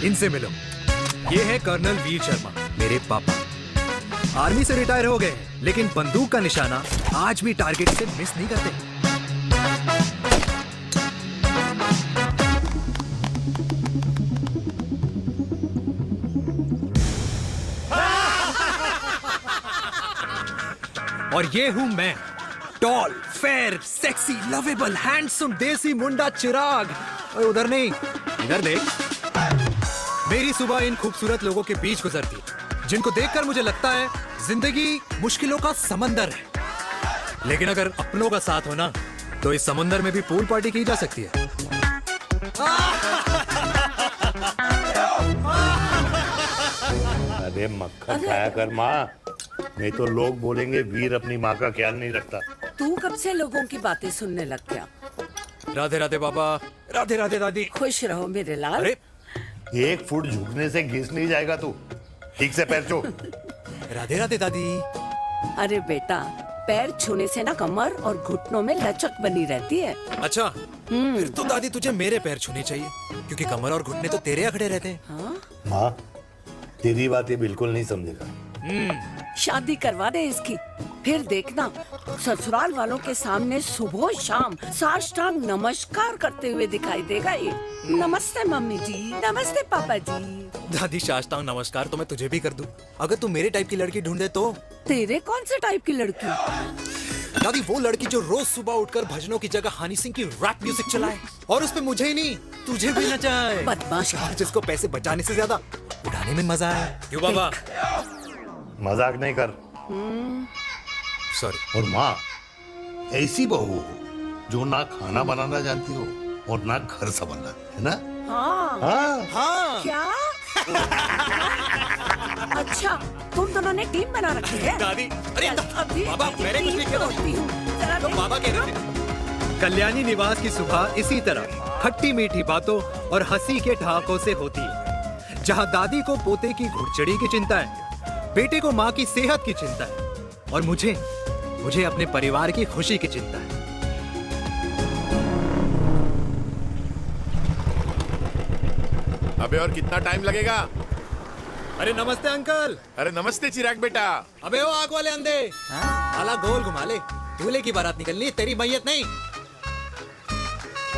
इनसे मिलो। ये है कर्नल वीर शर्मा, मेरे पापा। आर्मी से रिटायर हो गए हैं, लेकिन बंदूक का निशाना आज भी टारगेट से मिस नहीं करते। और ये हूं मैं, tall, fair, sexy, lovable, handsome, desi मुंडा चिराग। और उधर नहीं, इधर देख। मेरी सुबह इन खूबसूरत लोगों के बीच गुजरती, जिनको देखकर मुझे लगता है जिंदगी मुश्किलों का समंदर है। लेकिन अगर अपनों का साथ हो ना, तो इस समुंदर में भी पूल पार्टी की जा सकती है। अरे मक्खन खाया कर माँ, नहीं तो लोग बोलेंगे वीर अपनी माँ का ख्याल नहीं रखता। तू कब से लोगों की बातें सुनने लग गया? राधे राधे बाबा, राधे राधे दादी। खुश रहो मेरे लाल। अरे 1 फुट झुकने से घिस नहीं जाएगा तू, ठीक से पैर छू। राधे राधे दादी। अरे बेटा, पैर छूने से ना कमर और घुटनों में लचक बनी रहती है। अच्छा, फिर तो दादी तुझे मेरे पैर छूने चाहिए, क्योंकि कमर और घुटने तो तेरे अखड़े रहते हैं। हाँ? माँ, तेरी बात ये बिल्कुल नहीं समझेगा। शादी करवा दे इसकी, फिर देखना ससुराल वालों के सामने सुबह शाम साष्टांग नमस्कार करते हुए दिखाई देगा ये। नमस्ते मम्मी जी, नमस्ते पापा जी। दादी साष्टांग नमस्कार तो मैं तुझे भी कर दूं, अगर तू मेरे टाइप की लड़की ढूंढे तो। तेरे कौन से टाइप की लड़की? दादी वो लड़की जो रोज सुबह उठकर भजनों की जगह हनी सिंह की रैप म्यूजिक चलाए, और उसपे मुझे ही नहीं तुझे भी नचाए। बदमाश। और जिसको पैसे बचाने से ज्यादा उड़ाने में मजा आए। क्यों बाबा? मजाक नहीं कर। सॉरी। और माँ, ऐसी बहू हो जो ना खाना बनाना जानती हो और ना घर संभालना, है ना? हाँ। हाँ हाँ। क्या? अच्छा, तुम दोनों ने टीम बना रखी है? दादी, अरे अभी बाबा, मैंने कुछ नहीं किया। होती हूँ। जरा तो देख। बाबा कह रहे थे। कल्याणी निवास की सुबह इसी तरह खट्टी मीठी बातों और हंसी के ठहाकों से होती है, जहां दादी को पोते की घुड़चड़ी की चिंता है, बेटे को माँ की सेहत की चिंता है, और मुझे अपने परिवार की खुशी की चिंता है। अबे और कितना टाइम लगेगा? अरे नमस्ते अंकल। अरे नमस्ते चिराग बेटा। अबे वो आग वाले अंधे, साला गोल घुमा ले, दूल्हे की बारात निकलनी है, तेरी मैयत नहीं।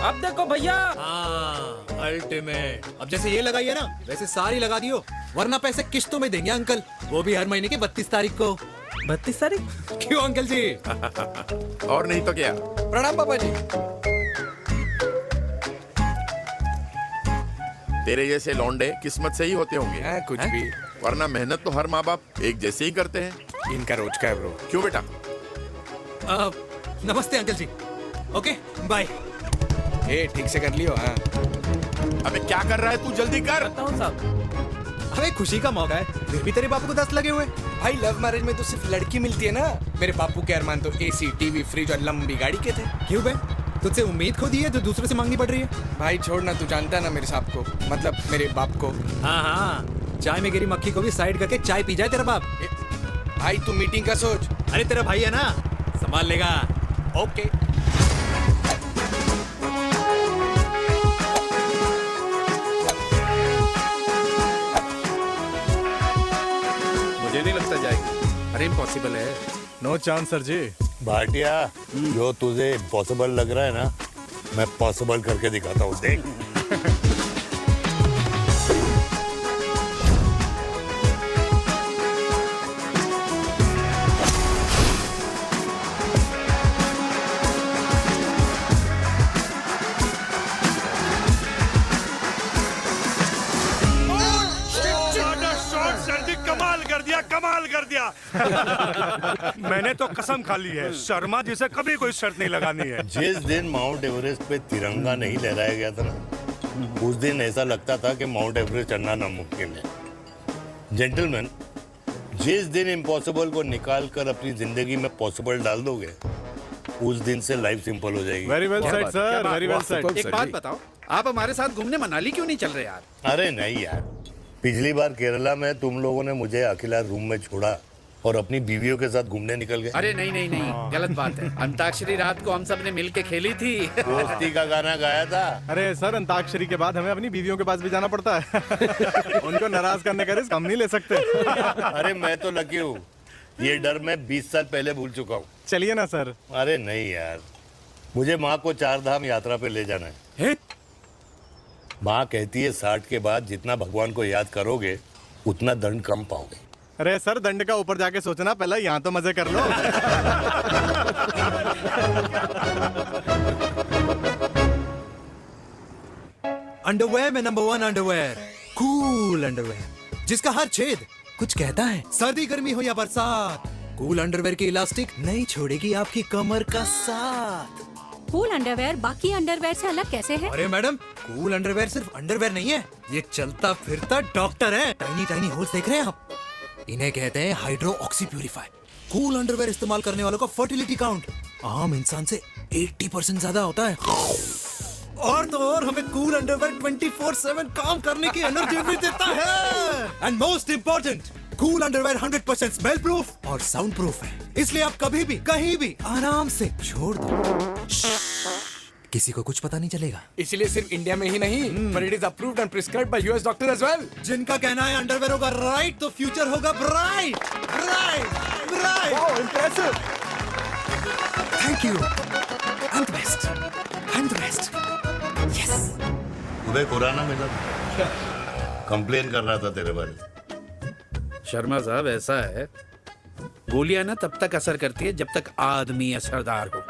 अब देखो भैया। हाँ, अल्टीमेट। अब जैसे ये लगाई है ना, वैसे सारी लगा दियो, वरना पैसे किश्तों में देंगे अंकल, वो भी हर महीने की 32 तारीख को। 32 तारीख? क्यों अंकल जी? और नहीं तो क्या। प्रणाम पापा जी। तेरे जैसे लौंडे किस्मत से ही होते होंगे। कुछ भी। वरना मेहनत तो हर माँ बाप एक जैसे ही करते हैं। इनका रोज का है ब्रो। क्यों बेटा? नमस्ते अंकल जी। Okay bye. ठीक से कर लियो। हाँ। अबे क्या कर रहा है तू, जल्दी कर। बताओ साहब। हमें खुशी का मौका है, फिर भी तेरे बापू को 10 लगे हुए। भाई लव मैरिज में तो सिर्फ लड़की मिलती है ना। मेरे बापू के अरमान तो एसी, टीवी, फ्रिज और लंबी गाड़ी के थे। क्यों बे? तुझसे उम्मीद खो दी है जो दूसरों से मांगनी पड़ रही है? भाई छोड़ ना, तू जानता है ना मेरे साहब को, मतलब मेरे बाप को। हाँ हाँ, चाय में गिरी मक्खी को भी साइड करके चाय पी जाए तेरा बाप। भाई तू मीटिंग का सोच। अरे तेरा भाई है ना, संभाल लेगा। ओके। मुझे नहीं लगता जाएगी। अरे इम्पॉसिबल है। नो चांस सर जी। भाटिया, जो तुझे इम्पॉसिबल लग रहा है ना, मैं पॉसिबल करके दिखाता हूँ, देख। कमाल कर दिया। मैंने तो कसम खा ली है, शर्मा जी से कभी कोई शर्त नहीं लगानी है। जिस दिन माउंट एवरेस्ट पे तिरंगा नहीं लहराया गया था ना, उस दिन ऐसा लगता था कि माउंट एवरेस्ट चढ़ना नामुमकिन है। जेंटलमैन, जिस दिन इम्पॉसिबल को निकाल कर अपनी जिंदगी में पॉसिबल डाल दोगे, उस दिन से लाइफ सिंपल हो जाएगी। Very well said sir, very well said. एक बात बताओ, आप हमारे साथ घूमने मनाली क्यों नहीं चल रहे यार? अरे नहीं यार, पिछली बार केरला में तुम लोगों ने मुझे अकेला रूम में छोड़ा और अपनी बीवियों के साथ घूमने निकल गए। अरे नहीं नहीं नहीं, गलत बात है। अंताक्षरी रात को हम सब ने मिल के खेली थी। दोस्ती का गाना गाया था। अरे सर, अंताक्षरी के बाद हमें अपनी बीवियों के पास भी जाना पड़ता है। उनको नाराज करने का रिस्क हम नहीं ले सकते। अरे मैं तो लकी हूँ, ये डर मैं 20 साल पहले भूल चुका हूँ। चलिए ना सर। अरे नहीं यार, मुझे माँ को 4 धाम यात्रा पे ले जाना है। माँ कहती है 60 के बाद जितना भगवान को याद करोगे उतना दंड कम पाओगे। अरे सर, दंड का ऊपर जाके सोचना, पहले यहाँ तो मजे कर लो। अंडरवेयर में नंबर 1 अंडरवेयर, कूल अंडरवेयर, जिसका हर छेद कुछ कहता है। सर्दी गर्मी हो या बरसात, कूल अंडरवेयर की इलास्टिक नहीं छोड़ेगी आपकी कमर का साथ। कूल अंडरवेयर बाकी अंडरवेयर से अलग कैसे है? अरे मैडम, कूल अंडरवेयर सिर्फ अंडरवेयर नहीं है, ये चलता फिरता डॉक्टर है। टाइनी टाइनी होल्स देख रहे हैं आप? इन्हें कहते हैं hydro oxy purify. Cool underwear इस्तेमाल करने वालों का फर्टिलिटी काउंट आम इंसान से 80% ज्यादा होता है। और तो और हमें कूल अंडरवेयर 24/7 काम करने की एनर्जी भी देता है। And most important, cool underwear 100% smell proof और साउंड प्रूफ है, इसलिए आप कभी भी कहीं भी आराम से छोड़ दो, किसी को कुछ पता नहीं चलेगा। इसीलिए सिर्फ इंडिया में ही नहीं, but it is approved and prescribed by US doctor as well. जिनका कहना है अंडरवेयर होगा राइट तो फ्यूचर होगा bright, bright, bright. Oh, impressive. Thank you. I'm the best. I'm the best. Yes. तुम्हें खुराना मिला, कंप्लेन कर रहा था तेरे बारे में। शर्मा साहब, ऐसा है, गोलियां ना तब तक असर करती है जब तक आदमी असरदार हो।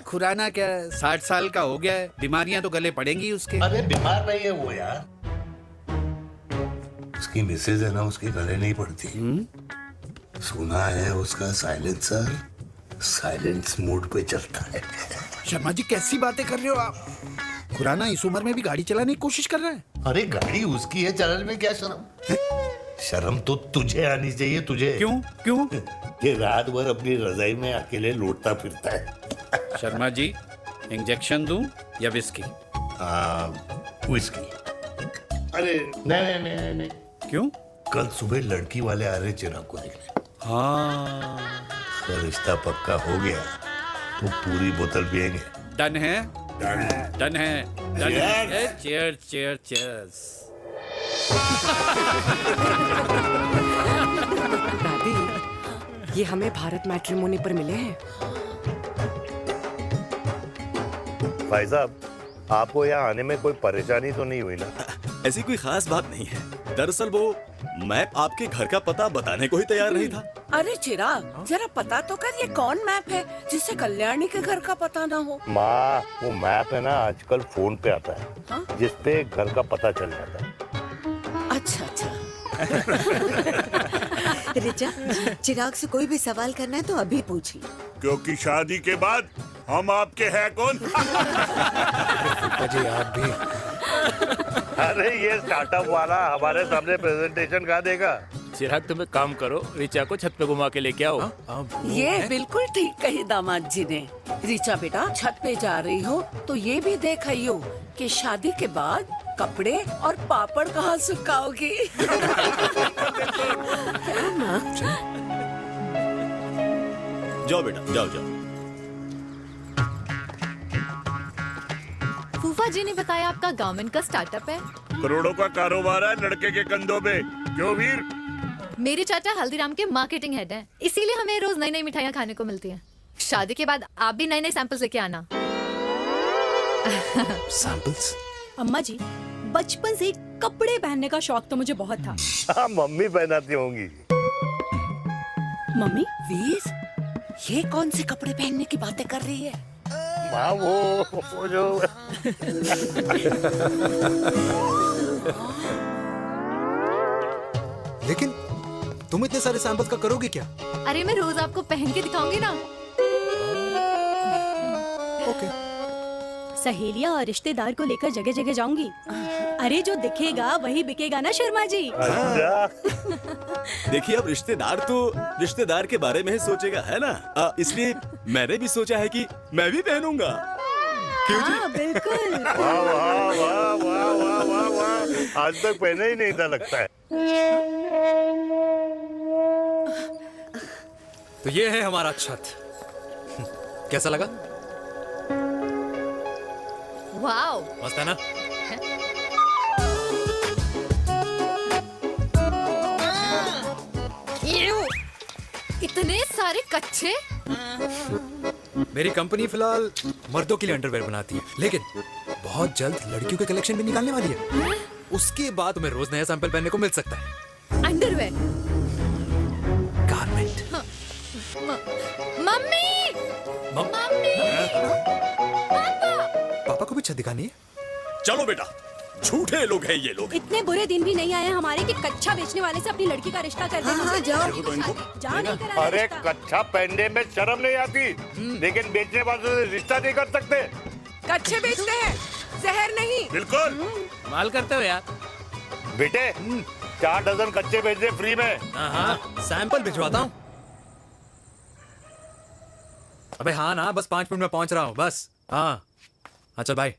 खुराना क्या, 60 साल का हो गया है, बीमारियां तो गले पड़ेंगी उसके। अरे बीमार नहीं है वो यार, उसकी मिसेज है ना, उसके गले नहीं पड़ती। सुना है उसका साइलेंसर साइलेंस मोड पे चलता है। शर्मा जी, कैसी बातें कर रहे हो आप? खुराना इस उम्र में भी गाड़ी चलाने की कोशिश कर रहा है। अरे गाड़ी उसकी है, चलाने में क्या शर्म? शर्म तो तुझे आनी चाहिए, तुझे। क्यों क्यों? ये रात भर अपनी रजाई में अकेले लौटता फिरता है। शर्मा जी, इंजेक्शन दूं या विस्की? विस्की। अरे नहीं नहीं नहीं नहीं। क्यों? कल सुबह लड़की वाले आ रहे चिराग को देखने। हाँ, अगर रिश्ता पक्का हो गया तो पूरी बोतल पिएंगे। डन है, डन है, डन है। Cheers cheers cheers. दादी, ये हमें भारत मैट्रिमोनी पर मिले हैं। भाई साहब, आपको यहाँ आने में कोई परेशानी तो नहीं हुई ना? ऐसी कोई खास बात नहीं है। दरअसल वो मैप आपके घर का पता बताने को ही तैयार नहीं था। अरे चिराग, जरा पता तो कर, ये कौन मैप है जिससे कल्याणी के घर का पता ना हो? माँ, वो मैप है ना आजकल फोन पे आता है। हाँ? जिसपे घर का पता चल जाता है। अच्छा अच्छा। रिचा, चिराग से कोई भी सवाल करना है तो अभी पूछिए। क्योंकि शादी के बाद हम आपके हैं कौन? जी आप भी। अरे ये स्टार्टअप वाला हमारे सामने प्रेजेंटेशन कहाँ देगा? चिराग, तुम एक काम करो, रिचा को छत पे घुमा के लेके आओ। ये बिल्कुल ठीक कही दामाद जी ने। रिचा बेटा, छत पे जा रही हो तो ये भी देख आइयो कि शादी के बाद कपड़े और पापड़ कहाँ सुखाओगी। जाओ बेटा, जाओ जाओ। फूफा जी ने बताया आपका गवर्नमेंट का स्टार्टअप है। करोड़ों का कारोबार है लड़के के कंधों पे। क्यों वीर? मेरे चाचा हल्दीराम के मार्केटिंग हेड हैं, इसीलिए हमें रोज नई नई मिठाइयाँ खाने को मिलती हैं। शादी के बाद आप भी नए नए सैंपल्स लेके आना। सैंपल्स? अम्मा जी, बचपन से ही कपड़े पहनने का शौक तो मुझे बहुत था। हाँ, मम्मी पहनाती होंगी। मम्मी? वीर, ये कौन से कपड़े पहनने की बातें कर रही है? माँ, वो जो लेकिन तुम इतने सारे सैंपल्स का करोगे क्या? अरे मैं रोज आपको पहन के दिखाऊंगी ना। ओके। सहेलियां और रिश्तेदार को लेकर जगह जगह जाऊंगी। अरे जो दिखेगा वही बिकेगा ना शर्मा जी। देखिए, अब रिश्तेदार के बारे में ही सोचेगा, है ना? इसलिए मैंने भी सोचा है कि मैं भी पहनूंगा। हाँ, बिल्कुल। वाह वाह वाह वाह वाह वाह वाह, आज तक पहना ही नहीं था लगता है। तो ये है हमारा छत। कैसा लगा? वाओ, मस्त है ना? इतने सारे कच्चे। मेरी कंपनी फिलहाल मर्दों के लिए अंडरवेयर बनाती है, लेकिन बहुत जल्द लड़कियों के कलेक्शन भी निकालने वाली है। उसके बाद तुम्हें रोज नया सैंपल पहनने को मिल सकता है। अंडरवेयर। गारमेंट। मम्मी। मम्मी। पापा को भी छत दिखानी है। चलो बेटा, झूठे लोग हैं ये लोग। इतने बुरे दिन भी नहीं आए हमारे कि कच्चा बेचने वाले से अपनी लड़की का रिश्ता कर देना। हाँ, जाओ। जाओ नहीं करा अरे रिश्ता। कच्चा पहनने में शर्म नहीं आती, लेकिन बेचने वालों से रिश्ता नहीं कर सकते। कच्चे बेचते हैं, जहर नहीं। बिल्कुल। माल करते हो यार। बेटे 4 डजन कच्चे भेज दे फ्री में। हाँ, सैंपल भिजवाता हूँ। अबे हाँ ना, बस 5 मिनट में पहुंच रहा हूँ बस। हाँ, अच्छा भाई।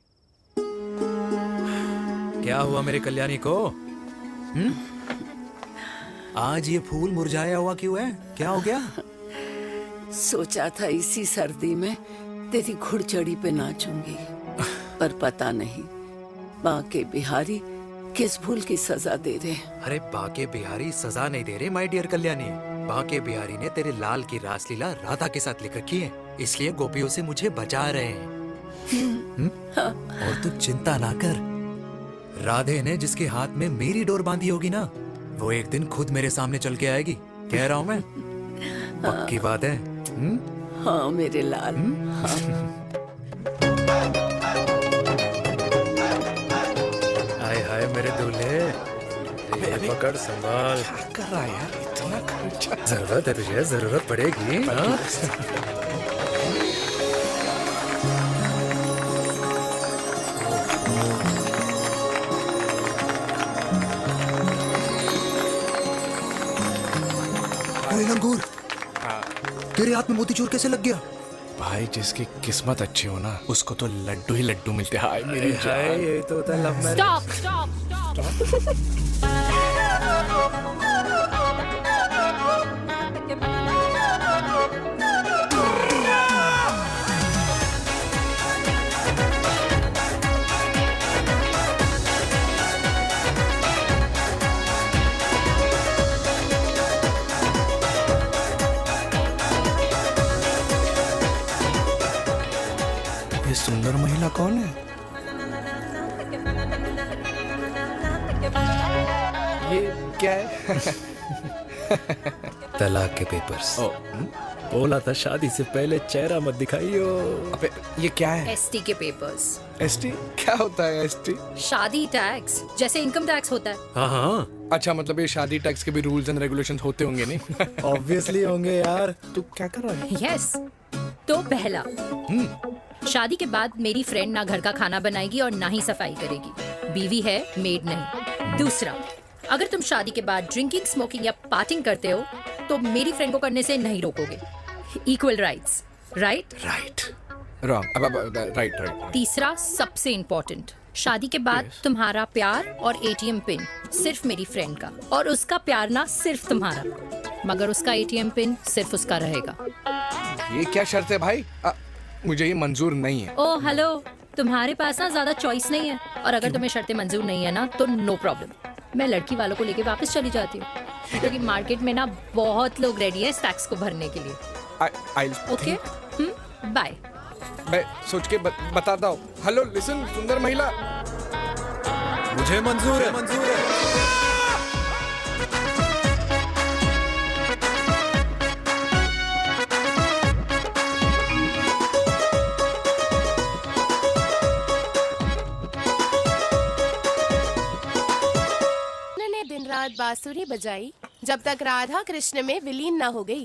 क्या हुआ मेरे कल्याणी को? आज ये फूल मुरझाया हुआ क्यों है? क्या हो गया? सोचा था इसी सर्दी में तेरी घुड़चड़ी पे नाचूंगी, पर पता नहीं बाके बिहारी किस भूल की सजा दे रहे। अरे बाके बिहारी सजा नहीं दे रहे माय डियर कल्याणी। बाके बिहारी ने तेरे लाल की रासलीला राधा के साथ लिख रखी है, इसलिए गोपियों से मुझे बचा रहे हैं। और तू चिंता ना कर, राधे ने जिसके हाथ में मेरी डोर बांधी होगी ना, वो एक दिन खुद मेरे सामने चल के आएगी। कह रहा हूँ मैं, पक्की बात है। हाँ मेरे लाल। हाय हाय मेरे दूल्हे, पकड़ संभाल। क्या कर रहा है यार, इतना खर्चा। जरूरत है तुझे, जरूरत पड़ेगी। हाँ? लंगूर, तेरे हाथ में मोतीचूर कैसे लग गया? भाई जिसकी किस्मत अच्छी हो ना, उसको तो लड्डू ही लड्डू मिलते हैं। हाय मेरी जान। ये तो होता है love marriage. Stop stop stop. ये सुंदर महिला कौन है? ये क्या है? तलाक के पेपर्स। बोला था शादी से पहले चेहरा मत दिखाइयो। अबे ये क्या है? एसटी के पेपर्स। एसटी क्या होता है? एसटी शादी टैक्स, जैसे इनकम टैक्स होता है। हाँ हाँ, अच्छा, मतलब ये शादी टैक्स के भी रूल्स एंड रेगुलेशंस होते होंगे नहीं? ऑब्वियसली होंगे यार। तू क्या कर रहा है? यस। तो पहला, शादी के बाद मेरी फ्रेंड ना घर का खाना बनाएगी और ना ही सफाई करेगी, बीवी है, मेड नहीं। दूसरा, अगर तुम शादी के बाद ड्रिंकिंग, स्मोकिंग या पार्टिंग करते हो तो मेरी फ्रेंड को करने से नहीं रोकोगे। Equal rights, right? Right. Wrong. Right right. तीसरा, सबसे इम्पोर्टेंट, शादी के बाद तुम्हारा प्यार और एटीएम पिन सिर्फ मेरी फ्रेंड का, और उसका प्यार ना सिर्फ तुम्हारा, मगर उसका एटीएम पिन सिर्फ उसका रहेगा। ये क्या शर्त है भाई? मुझे ये मंजूर नहीं है। ओ हेलो, तुम्हारे पास ना ज्यादा चॉइस नहीं है, और अगर तुम्हें शर्तें मंजूर नहीं है ना तो नो प्रॉब्लम, मैं लड़की वालों को लेके वापस चली जाती हूँ, क्योंकि मार्केट में ना बहुत लोग रेडी हैं इस टैक्स को भरने के लिए। Okay, bye. मैं सोच के बताता हूँ। हेलो लिसन, सुंदर महिला, मुझे मंजूर है, मंजूर है। दिन रात बांसुरी बजाई जब तक राधा कृष्ण में विलीन ना हो गई।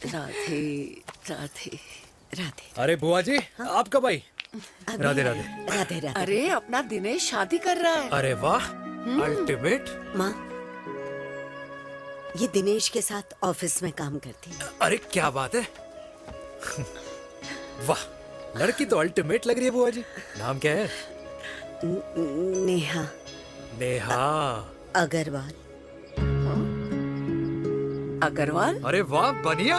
राधे राधे राधे। अरे बुआ जी, आप कब आई? राधे राधे। राधे राधे। अरे अपना दिनेश शादी कर रहा है। अरे वाह, अल्टीमेट। माँ, ये दिनेश के साथ ऑफिस में काम करती है। अरे क्या बात है। वाह, लड़की तो अल्टीमेट लग रही है बुआ जी। नाम क्या है? नेहा। नेहा अग्रवाल। अग्रवाल? अरे वाह, बढ़िया।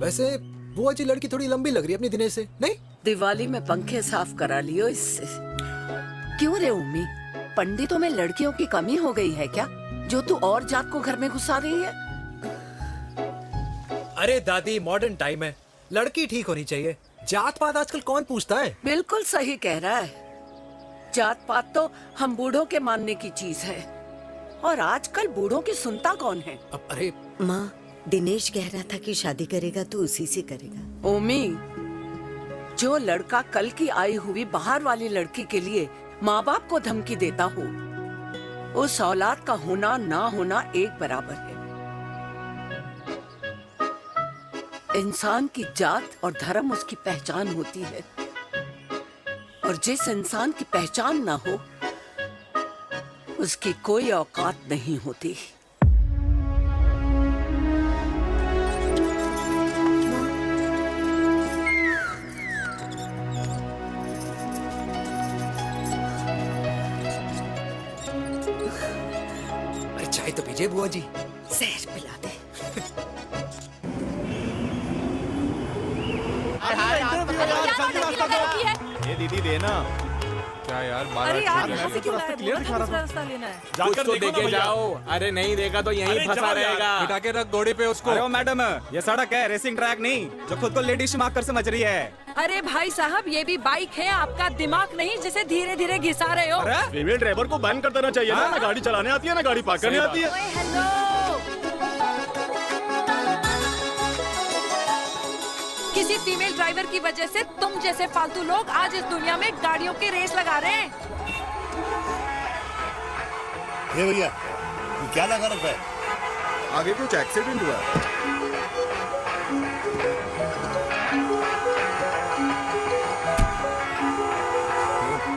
वैसे बुआ जी लड़की थोड़ी लंबी लग रही है अपनी दिनेश से, नहीं? दिवाली में पंखे साफ करा लियो इससे। क्यों रे उम्मी, पंडितों में लड़कियों की कमी हो गई है क्या, जो तू और जात को घर में घुसा रही है? अरे दादी, मॉडर्न टाइम है, लड़की ठीक होनी चाहिए। जात पात आजकल कौन पूछता है? बिल्कुल सही कह रहा है। जात पात तो हम बूढ़ों के मानने की चीज है, और आजकल बूढ़ों की सुनता कौन है? अरे माँ, दिनेश कह रहा था कि शादी करेगा तो उसी से करेगा। ओमी, जो लड़का कल की आई हुई बाहर वाली लड़की के लिए माँ बाप को धमकी देता हो, उस औलाद का होना ना होना एक बराबर है। इंसान की जात और धर्म उसकी पहचान होती है, और जिस इंसान की पहचान ना हो उसकी कोई औकात नहीं होती। अरे चाय तो पीजिए बुआ जी। जहर पिला दे। ये दीदी देना। क्या यार, अरे यार, यहाँ से क्यों लाए? क्लियर दिखा रहा था। रास्ता लेना है। कुछ तो देके जाओ। अरे नहीं देगा तो यहीं फंसा रहेगा। बिठा के रख घोड़े पे उसको। अरे मैडम, ये सड़क है, रेसिंग ट्रैक नहीं जो खुद को लेडी शिमाक कर समझ रही है। अरे भाई साहब, ये भी बाइक है, आपका दिमाग नहीं जिसे धीरे धीरे घिसा रहे हो। फीमेल ड्राइवर को बैन कर देना चाहिए ना गाड़ी चलाने आती है ना गाड़ी पार्क करने आती है। हेलो, किसी फीमेल ड्राइवर की वजह से तुम जैसे फालतू लोग आज इस दुनिया में गाड़ियों की रेस लगा रहे हैं। ये भैया, ये क्या लगा रखा है? आगे कुछ एक्सीडेंट हुआ है।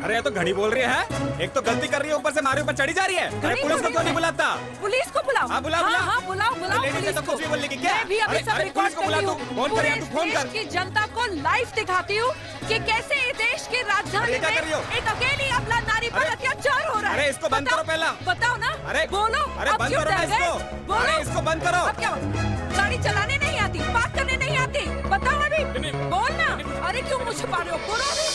अरे ये तो घड़ी बोल रही है, एक तो गलती कर रही है, ऊपर से हमारे ऊपर चढ़ी जा रही है। अरे पुलिस को क्यों नहीं बुलाता? पुलिस को बुलाओ। हाँ, बुलाओ, बुलाओ। हाँ, बुलाओ बुलाओ लेडीज है तो कुछ भी बोलने की क्या? मैं भी अभी सब रिकॉर्ड कर रही हूँ। फोन कर, तू फोन कर। देश की जनता को लाइव दिखाती हूँ कि कैसे इस देश की राजधानी अरे क्या कर रही हो? में एक अकेली अबला नारी पर अत्याचार हो रहा है। अरे इसको बंद करो पहला। बताओ ना। अरे बोलो। अरे अब बंद क्यों करो ना डर गए? इसको। बोलो। अरे इसको बंद करो। अब क्या गाड़ी चलाने नहीं आती, बात करने नहीं आती? बताओ अभी, बोल ना। अरे क्यों मुझे छुपा रहे हो? बोलो अभी।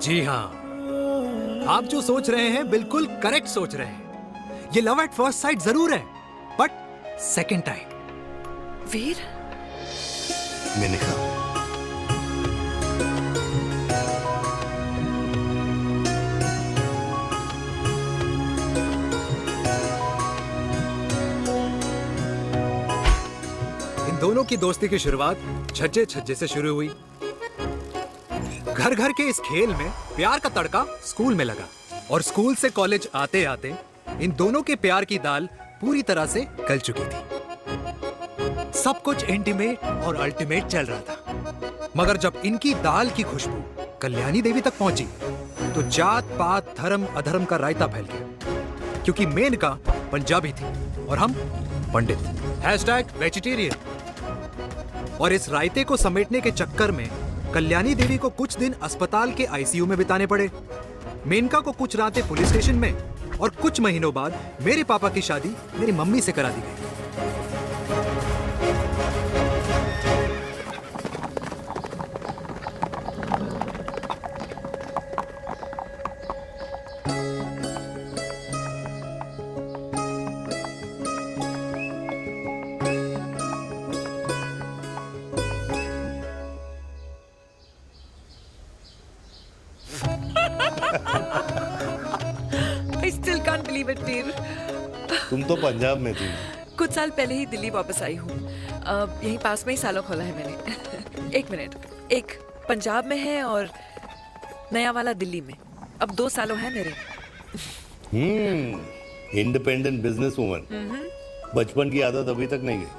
जी हाँ, आप जो सोच रहे हैं बिल्कुल करेक्ट सोच रहे हैं। ये लव एट फर्स्ट साइट जरूर है, बट सेकंड टाइम। वीर, मैंने कहा इन दोनों की दोस्ती की शुरुआत छज्जे छज्जे से शुरू हुई। घर घर के इस खेल में प्यार का तड़का स्कूल में लगा, और स्कूल से कॉलेज आते आते इन दोनों के प्यार की दाल पूरी तरह से गल चुकी थी। सब कुछ इंटीमेट और अल्टीमेट चल रहा था, मगर जब इनकी दाल की खुशबू कल्याणी देवी तक पहुंची तो जात पात धर्म अधर्म का रायता फैल गया, क्योंकि मेनका पंजाबी थी और हम पंडित। #वेजिटेरियन। और इस रायते को समेटने के चक्कर में कल्याणी देवी को कुछ दिन अस्पताल के आईसीयू में बिताने पड़े, मेनका को कुछ रातें पुलिस स्टेशन में, और कुछ महीनों बाद मेरे पापा की शादी मेरी मम्मी से करा दी गई। I still can't believe it, वीर। तुम तो पंजाब में थी। कुछ साल पहले ही दिल्ली वापस आई हूँ। यहीं पास में ही सालों खोला है मैंने। एक मिनट, एक पंजाब में है और नया वाला दिल्ली में। अब 2 सालों है मेरे। Independent business woman. बचपन की आदत अभी तक नहीं गई।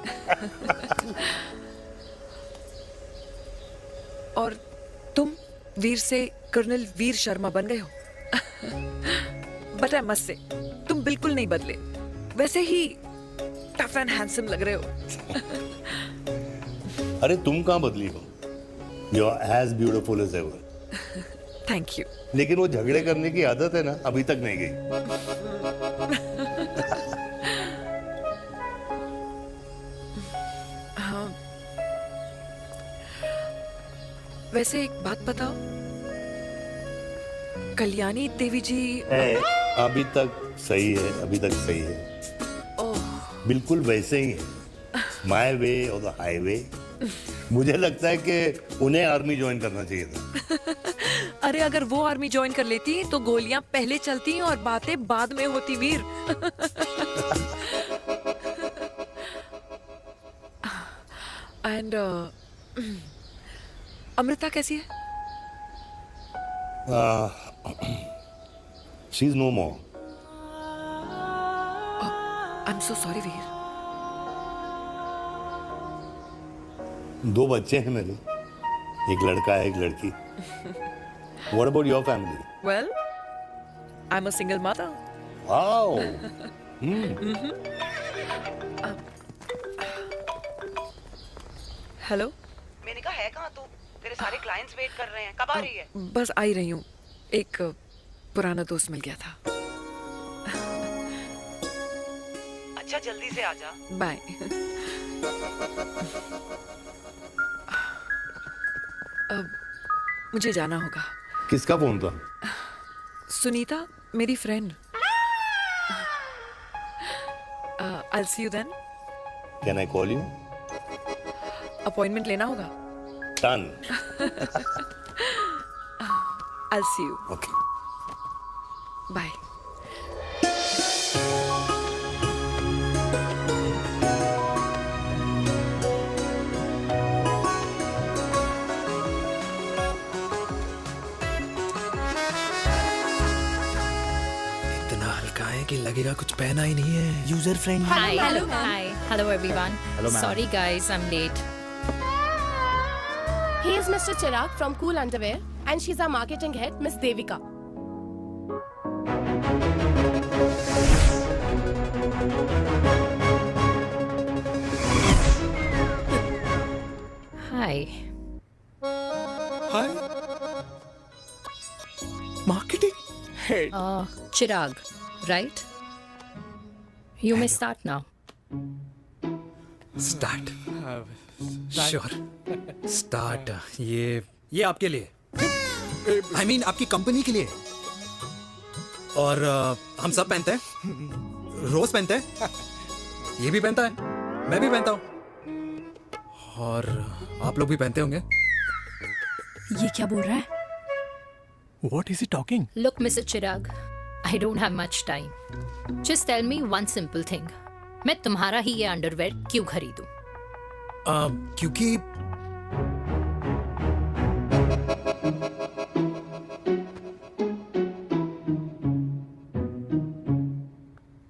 और तुम वीर से कर्नल वीर शर्मा बन गए हो। बट आई मस्ट से, तुम बिल्कुल नहीं बदले, वैसे ही टफ एंड हैंडसम लग रहे हो। अरे तुम कहाँ बदली हो? You are as beautiful as ever. Thank you. लेकिन वो झगड़े करने की आदत है ना, अभी तक नहीं गई। वैसे एक बात बताओ, कल्याणी देवी जी अभी तक सही है, अभी तक सही है। बिल्कुल वैसे ही है, माय वे और द हाईवे। मुझे लगता है कि उन्हें आर्मी ज्वाइन करना चाहिए था। अरे अगर वो आर्मी ज्वाइन कर लेती तो गोलियां पहले चलती और बातें बाद में होती वीर। एंड अमृता कैसी है? She is no more. I am so sorry Veer. 2 बच्चे हैं मेरे, एक लड़का है, एक लड़की। What about your family? Well, I'm a single mother. Wow. Hello. मैंने कहा है कहाँ तू? तेरे सारे क्लाइंट्स वेट कर रहे हैं, कब आ रही है? बस आ ही रही हूँ, एक पुराना दोस्त मिल गया था। अच्छा जल्दी से आ जा। बाय। अब मुझे जाना होगा। किसका फोन था? सुनीता, मेरी friend. I'll see you then. Can I call you? Appointment लेना होगा। Done. I'll see you. Okay. Bye. इतना हल्का है कि लगेगा कुछ पहना ही नहीं है। User friendly. Hello everyone. Hello, ma'am. Sorry guys, I'm late. He is Mr. Chirag from Cool Underwear and she's our marketing head, Miss Devika. Hi. Hi. Marketing head. Chirag, right? You may start now. Start. Sure. Start. ये आपके लिए, I mean आपकी company के लिए। और हम सब पहनते हैं, रोज पहनते हैं, ये भी पहनता है, मैं भी पहनता हूँ, और आप लोग भी पहनते होंगे। ये क्या बोल रहा है? What is he talking? Look, Mr. Chirag, I don't have much time. Just tell me one simple thing. मैं तुम्हारा ही ये अंडरवेयर क्यों खरीदूं?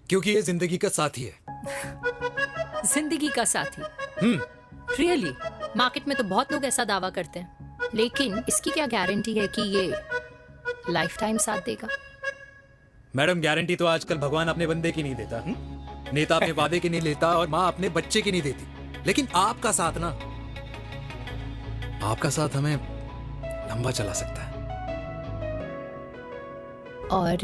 क्योंकि ये जिंदगी का साथी है। जिंदगी का साथी? Really? मार्केट में तो बहुत लोग ऐसा दावा करते हैं, लेकिन इसकी क्या गारंटी है कि ये लाइफ टाइम साथ देगा? मैडम, गारंटी तो आजकल भगवान अपने बंदे की नहीं देता, नेता अपने वादे की नहीं लेता, और माँ अपने बच्चे की नहीं देती, लेकिन आपका साथ ना, आपका साथ हमें लंबा चला सकता है। और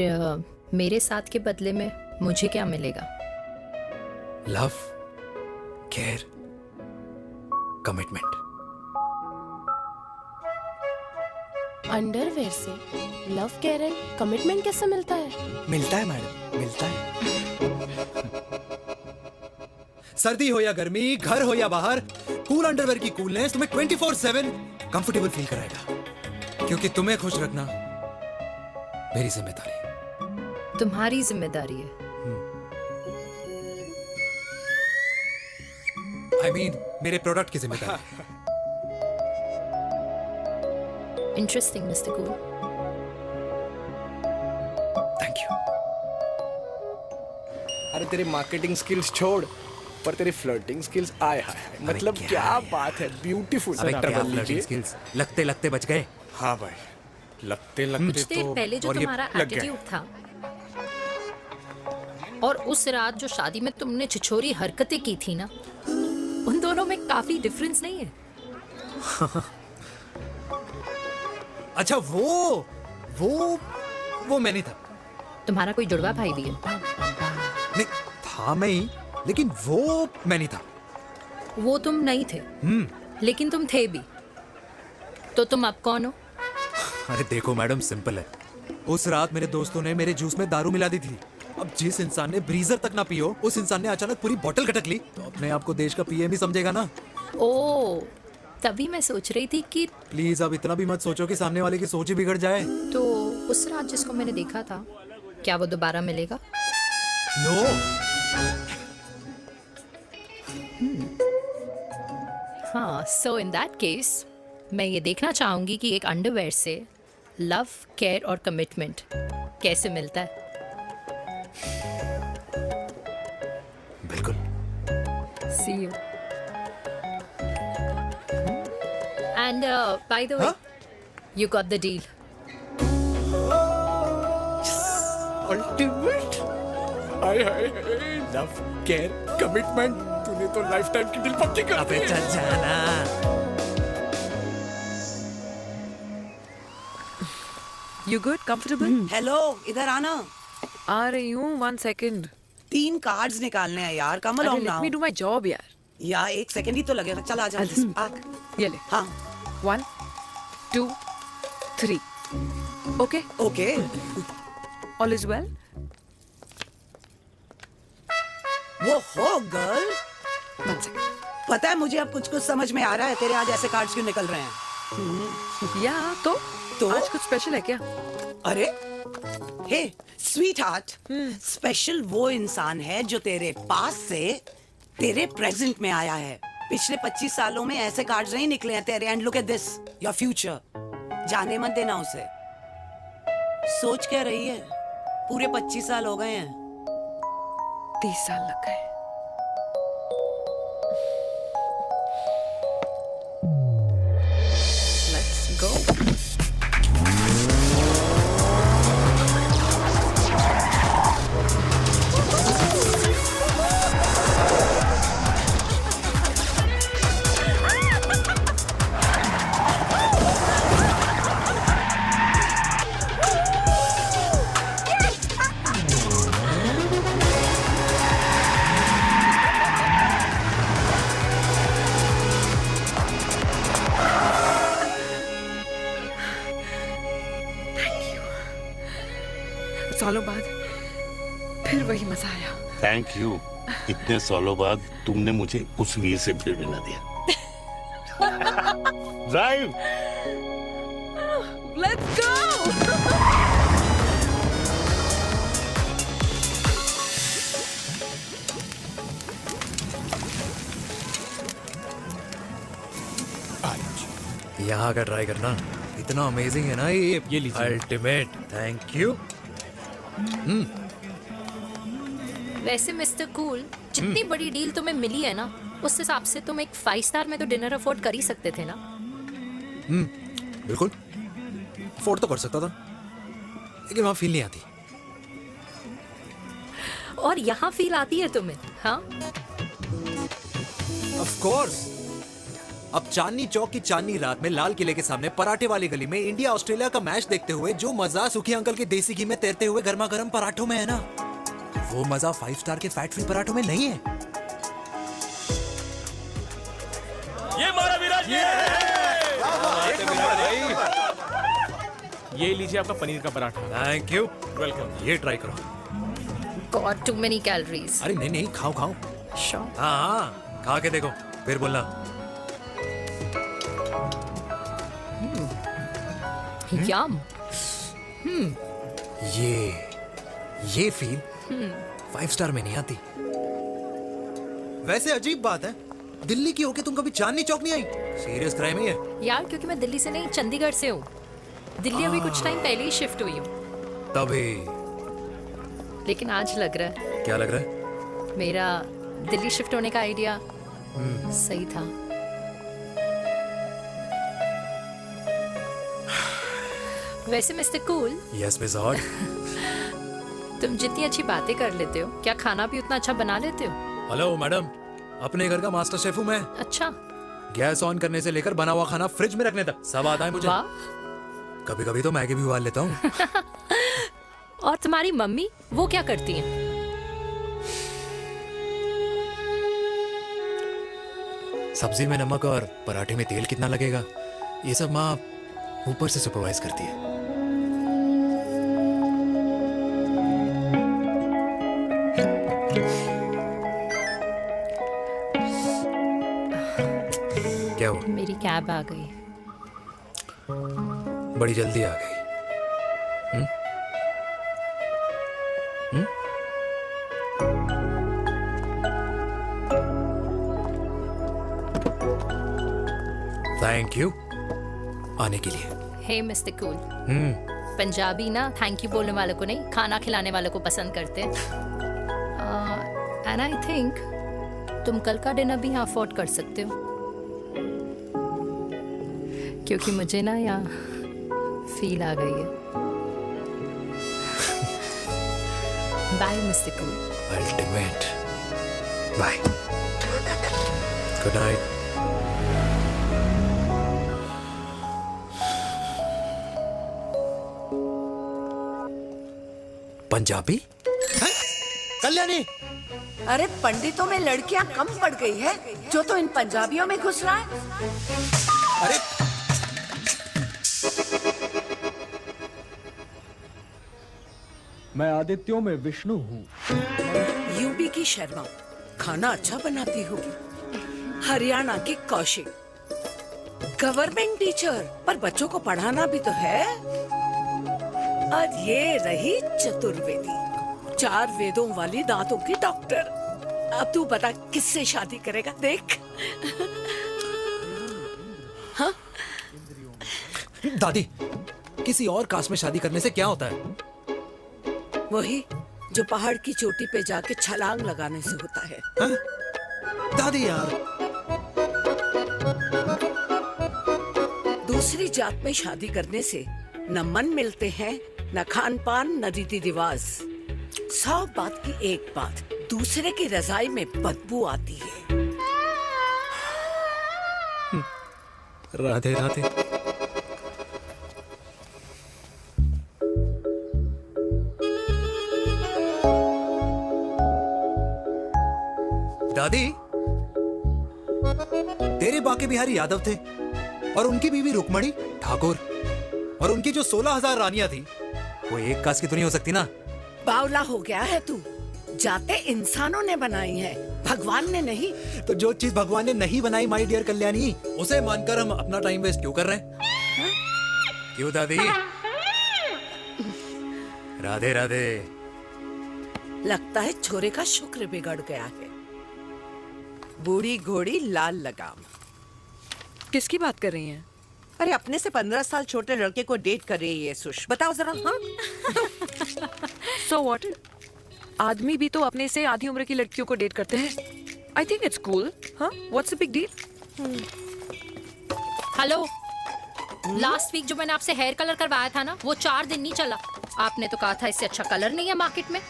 मेरे साथ के बदले में मुझे क्या मिलेगा? Love, care, commitment. अंडरवेयर से लव, केयर एंड कमिटमेंट कैसे मिलता है? मिलता है मैडम, मिलता है। सर्दी हो या गर्मी, घर हो या बाहर, कूल अंडरवेयर की कूलनेस तुम्हें 24/7 कंफर्टेबल फील कराएगा, क्योंकि तुम्हें खुश रखना मेरी जिम्मेदारी है। तुम्हारी जिम्मेदारी है? I mean, मेरे प्रोडक्ट की जिम्मेदारी है। Interesting, Mr. Cool. Thank you. अरे तेरे मार्केटिंग स्किल्स छोड़, पर तेरी फ्लर्टिंग स्किल्स आए हाय, मतलब क्या बात है, ब्यूटीफुल। स्किल्स लगते लगते बच गए। हाँ भाई, लगते कुछ लगते देर तो पहले जो तुम्हारा एटीट्यूड था, और उस रात जो शादी में तुमने छिछोरी हरकतें की थी ना, उन दोनों में काफी डिफरेंस नहीं है? अच्छा, वो मैं नहीं था। तुम्हारा कोई जुड़वा भाई भी है? नहीं था मैं ही, लेकिन वो मैं नहीं था। वो तुम नहीं थे, लेकिन तुम थे भी। तो तुम अब कौन हो? अरे देखो मैडम, सिंपल है। उस रात मेरे दोस्तों ने मेरे जूस में दारू मिला दी थी। अब जिस इंसान ने ब्रीजर तक ना पियो, उस इंसान ने अचानक पूरी बोतल खटक ली, तो अपने आप को देश का पीएम ही समझेगा ना। ओ, तभी मैं सोच रही थी कि प्लीज अब इतना भी मत सोचो कि सामने वाले की सोच ही बिगड़ जाए। तो उस रात जिसको मैंने देखा था, क्या वो दोबारा मिलेगा? नो। हाँ, सो इन दैट केस मैं ये देखना चाहूंगी कि एक अंडरवेयर से लव, केयर और कमिटमेंट कैसे मिलता है। बिल्कुल। See you. And by the way, you got the deal. Ultimate. Hi hi hi, love, care, commitment, तूने तो लाइफ टाइम की डील पक्की कर दी। अबे चल जाना। You good? Comfortable? हेलो, इधर आना। आ रही हूँ, 1 second. 3 कार्ड्स निकालने हैं यार, कम along Let now। me do my job यार. यार 1 सेकंड ही तो लगेगा, चल आजा। आ। ये ले. हाँ। 1, 2, 3. Okay? Okay. All is well? वो हो गर्ल। 1 second. पता है मुझे अब कुछ समझ में आ रहा है, तेरे आज ऐसे कार्ड्स क्यों निकल रहे हैं। या तो आज कुछ स्पेशल है क्या? अरे हे स्वीट हार्ट, स्पेशल वो इंसान है जो तेरे पास से तेरे प्रेजेंट में आया है। पिछले 25 सालों में ऐसे कार्ड्स नहीं निकले हैं तेरे। And look at this, your future. जाने मत देना उसे। सोच क्या रही है, पूरे 25 साल हो गए हैं। 30 साल लग गए। Let's go. सालों बाद फिर वही मजा आया। Thank you. इतने सालों बाद तुमने मुझे उस वीर से फिर मिला दिया। ड्राइव। Let's go. यहाँ का ट्राई करना, इतना अमेजिंग है ना ये लीजिए। अल्टीमेट। Thank you. वैसे मिस्टर कूल, जितनी बड़ी डील तुम्हें मिली है ना, उस हिसाब से तुम एक 5 स्टार में तो डिनर अफोर्ड कर ही सकते थे ना। बिल्कुल अफोर्ड तो कर सकता था, लेकिन वहां फील नहीं आती। और यहाँ फील आती है तुम्हें? हाँ, ऑफ कोर्स। अब चांदनी चौक की चांदनी रात में लाल किले के सामने पराठे वाली गली में इंडिया ऑस्ट्रेलिया का मैच देखते हुए जो मजा सुखी अंकल के देसी घी में तैरते हुए गर्मा गर्म पराठों में है ना, वो मजा 5 स्टार के फैट फ्री पराठों में नहीं है। ये मारा विराज। ये लीजिए आपका पनीर का पराठा। Thank you. वेलकम। ये ट्राई करो। God too many calories. अरे नहीं नहीं, खाओ खाओ। श्योर। हाँ, खा के देखो फिर बोलना। यम। ये फील 5 स्टार में नहीं आती। वैसे अजीब बात है, दिल्ली की होके तुम कभी चांदनी चौक नहीं आई? सीरियस क्राइम ही है यार, क्योंकि मैं दिल्ली से नहीं, चंडीगढ़ से हूँ। दिल्ली अभी कुछ टाइम पहले ही शिफ्ट हुई हूँ। तभी। लेकिन आज लग रहा है। क्या लग रहा है? मेरा दिल्ली शिफ्ट होने का आइडिया सही था। वैसे mister cool. Yes miss hot. तुम जितनी अच्छी बातें कर लेते हो, क्या खाना भी उतना अच्छा बना लेते हो? हेलो मैडम, अपने घर का मास्टर शेफ हूँ मैं। अच्छा। गैस ऑन करने से लेकर बना हुआ खाना फ्रिज में रखने तक सब आता है मुझे। कभी कभी तो मैगी भी उबाल लेता हूँ। और तुम्हारी मम्मी, वो क्या करती हैं? सब्जी में नमक और पराठे में तेल कितना लगेगा, ये सब माँ ऊपर से सुपरवाइज करती है। क्या हुआ? मेरी कैब आ गई। बड़ी जल्दी आ गई। थैंक यू आने के लिए। हे मिस्टर कूल, पंजाबी ना थैंक यू बोलने वालों को नहीं, खाना खिलाने वालों को पसंद करते हैं। एंड आई थिंक तुम कल का डिनर भी यहाँ अफोर्ड कर सकते हो, क्योंकि मुझे ना यहाँ फील आ गई है। Bye mister cool. Ultimate. Bye. Good night. Punjabi? Kalyani, अरे पंडितों में लड़कियां कम पड़ गई है जो तो इन पंजाबियों में घुस रहा है। अरे मैं आदित्यों में विष्णु हूँ। यूपी की शर्मा खाना अच्छा बनाती होगी, हरियाणा की कौशिक गवर्नमेंट टीचर, पर बच्चों को पढ़ाना भी तो है। और ये रही चतुर्वेदी, 4 वेदों वाली दांतों की डॉक्टर। अब तू बता किससे शादी करेगा? देख। हाँ? दादी, किसी और कास्ट में शादी करने से क्या होता है? वही जो पहाड़ की चोटी पे जाके छलांग लगाने से होता है। हा? दादी यार, दूसरी जात में शादी करने से न मन मिलते हैं, न खान पान, न रीति रिवाज। 100 बात की एक बात, दूसरे की रजाई में बदबू आती है। राधे राधे। दादी, तेरे बाके बिहारी यादव थे और उनकी बीवी रुक्मणी ठाकुर, और उनकी जो 16,000 रानियां थी वो एक कास्ट की तो नहीं हो सकती ना। बावला हो गया है तू। जाते इंसानों ने बनाई है, भगवान ने नहीं। तो जो चीज भगवान ने नहीं बनाई माय डियर कल्याणी, उसे मानकर हम अपना टाइम वेस्ट क्यों कर रहे हैं? क्यों दादी? राधे राधे। लगता है छोरे का शुक्र बिगड़ गया है। बूढ़ी घोड़ी लाल लगाम। किसकी बात कर रही हैं? अरे अपने से 15 साल छोटे लड़के को डेट कर रही है सुश, बताओ जरा। हाँ? So what? आदमी भी तो अपने से आधी उम्र की लड़कियों को डेट करते हैं। I think it's cool. हाँ? What's the big deal? Hello, last week जो मैंने आपसे हेयर कलर करवाया था ना, वो 4 दिन नहीं चला। आपने तो कहा था इससे अच्छा कलर नहीं है मार्केट में।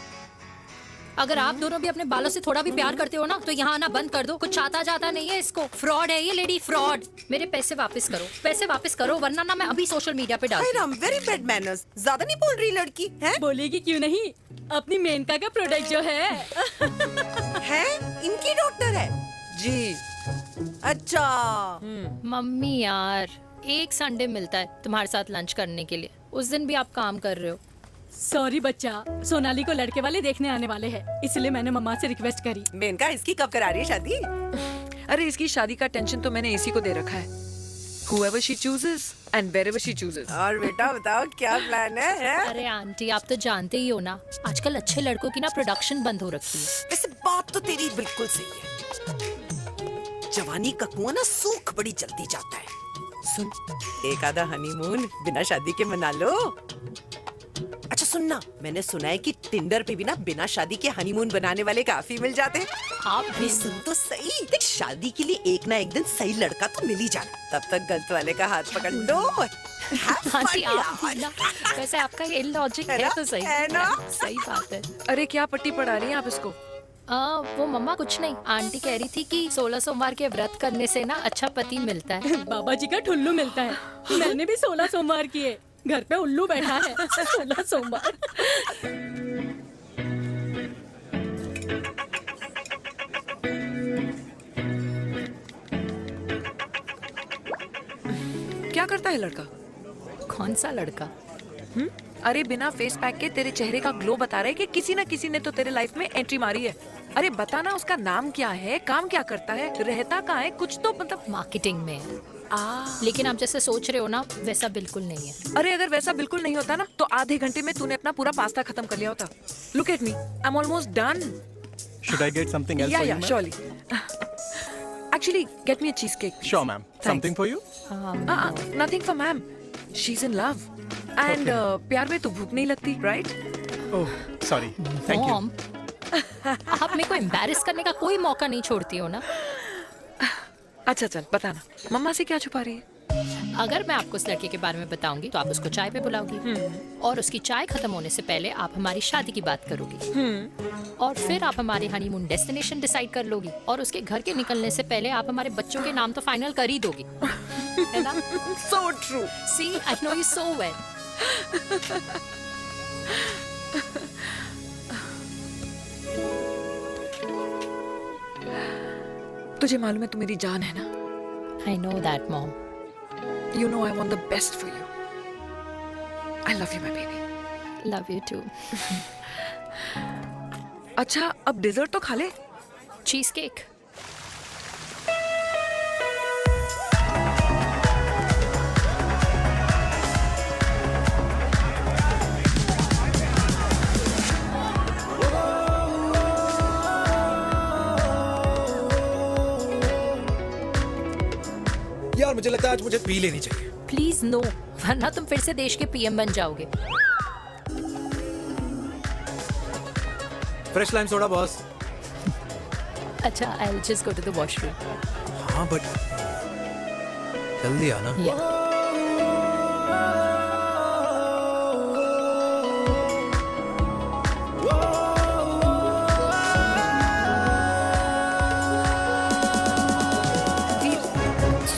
अगर आप दोनों भी अपने बालों से थोड़ा भी प्यार करते हो ना, तो यहाँ आना बंद कर दो। कुछ आता जाता नहीं है इसको। फ्रॉड है ये लेडी, फ्रॉड। मेरे पैसे वापस करो, पैसे वापस करो, वरना ना मैं अभी सोशल मीडिया पे डाल दूँ। Very bad manners. ज्यादा नहीं बोल रही लड़की है? बोलेगी क्यों नहीं? अपनी मेनका का प्रोडक्ट जो है इनकी डॉक्टर है जी। अच्छा मम्मी यार, एक संडे मिलता है तुम्हारे साथ लंच करने के लिए, उस दिन भी आप काम कर रहे हो। सॉरी बच्चा, सोनाली को लड़के वाले देखने आने वाले हैं, इसलिए मैंने मम्मा से रिक्वेस्ट करी। मेनका, इसकी कब करा रही है शादी? अरे इसकी शादी का टेंशन तो मैंने इसी को दे रखा है। Whoever she chooses and wherever she chooses. और बेटा बताओ क्या प्लान है? अरे आंटी, आप तो जानते ही हो ना, आजकल अच्छे लड़कों की ना प्रोडक्शन बंद हो रखी है। वैसे बात तो तेरी बिल्कुल सही है। जवानी का कुआं ना सूख बड़ी जल्दी जाता है। सुन, एक आधा हनीमून बिना शादी के मना लो। अच्छा सुनना, मैंने सुना है कि टिंडर पे भी ना बिना शादी के हनीमून बनाने वाले काफी मिल जाते हैं। आप भी सुन तो सही, देख शादी के लिए एक ना एक दिन सही लड़का तो मिल ही जाना, तब तक गलत वाले का हाथ पकड़ लो। आंटी आप भी ना, वैसे आपका ये लॉजिक है तो सही है ना? सही बात है। अरे क्या पट्टी पढ़ा रही हैं आप इसको? वो मम्मा कुछ नहीं, आंटी कह रही थी कि 16 सोमवार के व्रत करने से ना अच्छा पति मिलता है। बाबा जी का ठुल्लू मिलता है। मैंने भी 16 सोमवार किए, घर पे उल्लू बैठा है। 16 सोमवार। क्या करता है लड़का? कौन सा लड़का? अरे बिना फेस पैक के तेरे चेहरे का ग्लो बता रहा है कि किसी ना किसी ने तो तेरे लाइफ में एंट्री मारी है। अरे बताना उसका नाम क्या है, काम क्या करता है, रहता कहाँ है, कुछ तो मतलब। मार्केटिंग में। लेकिन आप जैसे सोच रहे हो ना, वैसा बिल्कुल नहीं है। अरे अगर वैसा बिल्कुल नहीं होता ना तो आधे घंटे में तूने अपना पूरा पास्ता खत्म कर लिया होता। Look at me, I am almost done. Should I get something else for you, Yeah, ma'am? surely. Actually, get me a cheesecake. Sure, ma'am. Something for you? Nothing for ma'am. She's in love. And प्यार में तो भूख नहीं लगती, right? Oh, sorry. Thank you. Mom, आप मेरे को embarrass करने का कोई मौका नहीं छोड़ती हो ना। अच्छा चल बताना, मम्मा से क्या छुपा रही है? अगर मैं आपको उस लड़के के बारे में बताऊंगी तो आप उसको चाय पे बुलाओगी, और उसकी चाय खत्म होने से पहले आप हमारी शादी की बात करोगी, और फिर आप हमारे हनीमून डेस्टिनेशन डिसाइड कर लोगी, और उसके घर के निकलने से पहले आप हमारे बच्चों के नाम तो फाइनल कर ही दोगी, है ना? So true. See, I know you so well. तुझे मालूम है तू मेरी जान है ना? I know that, Mom. You know I want the best for you. I love you, my baby. Love you too. अच्छा, अब डिजर्ट तो खा ले। Cheese cake. यार मुझे लगता है आज मुझे पी लेनी चाहिए। प्लीज नो, वरना तुम फिर से देश के पीएम बन जाओगे। Fresh lime soda boss. अच्छा, I'll just go to the washroom. हाँ बट जल्दी आना। Yeah.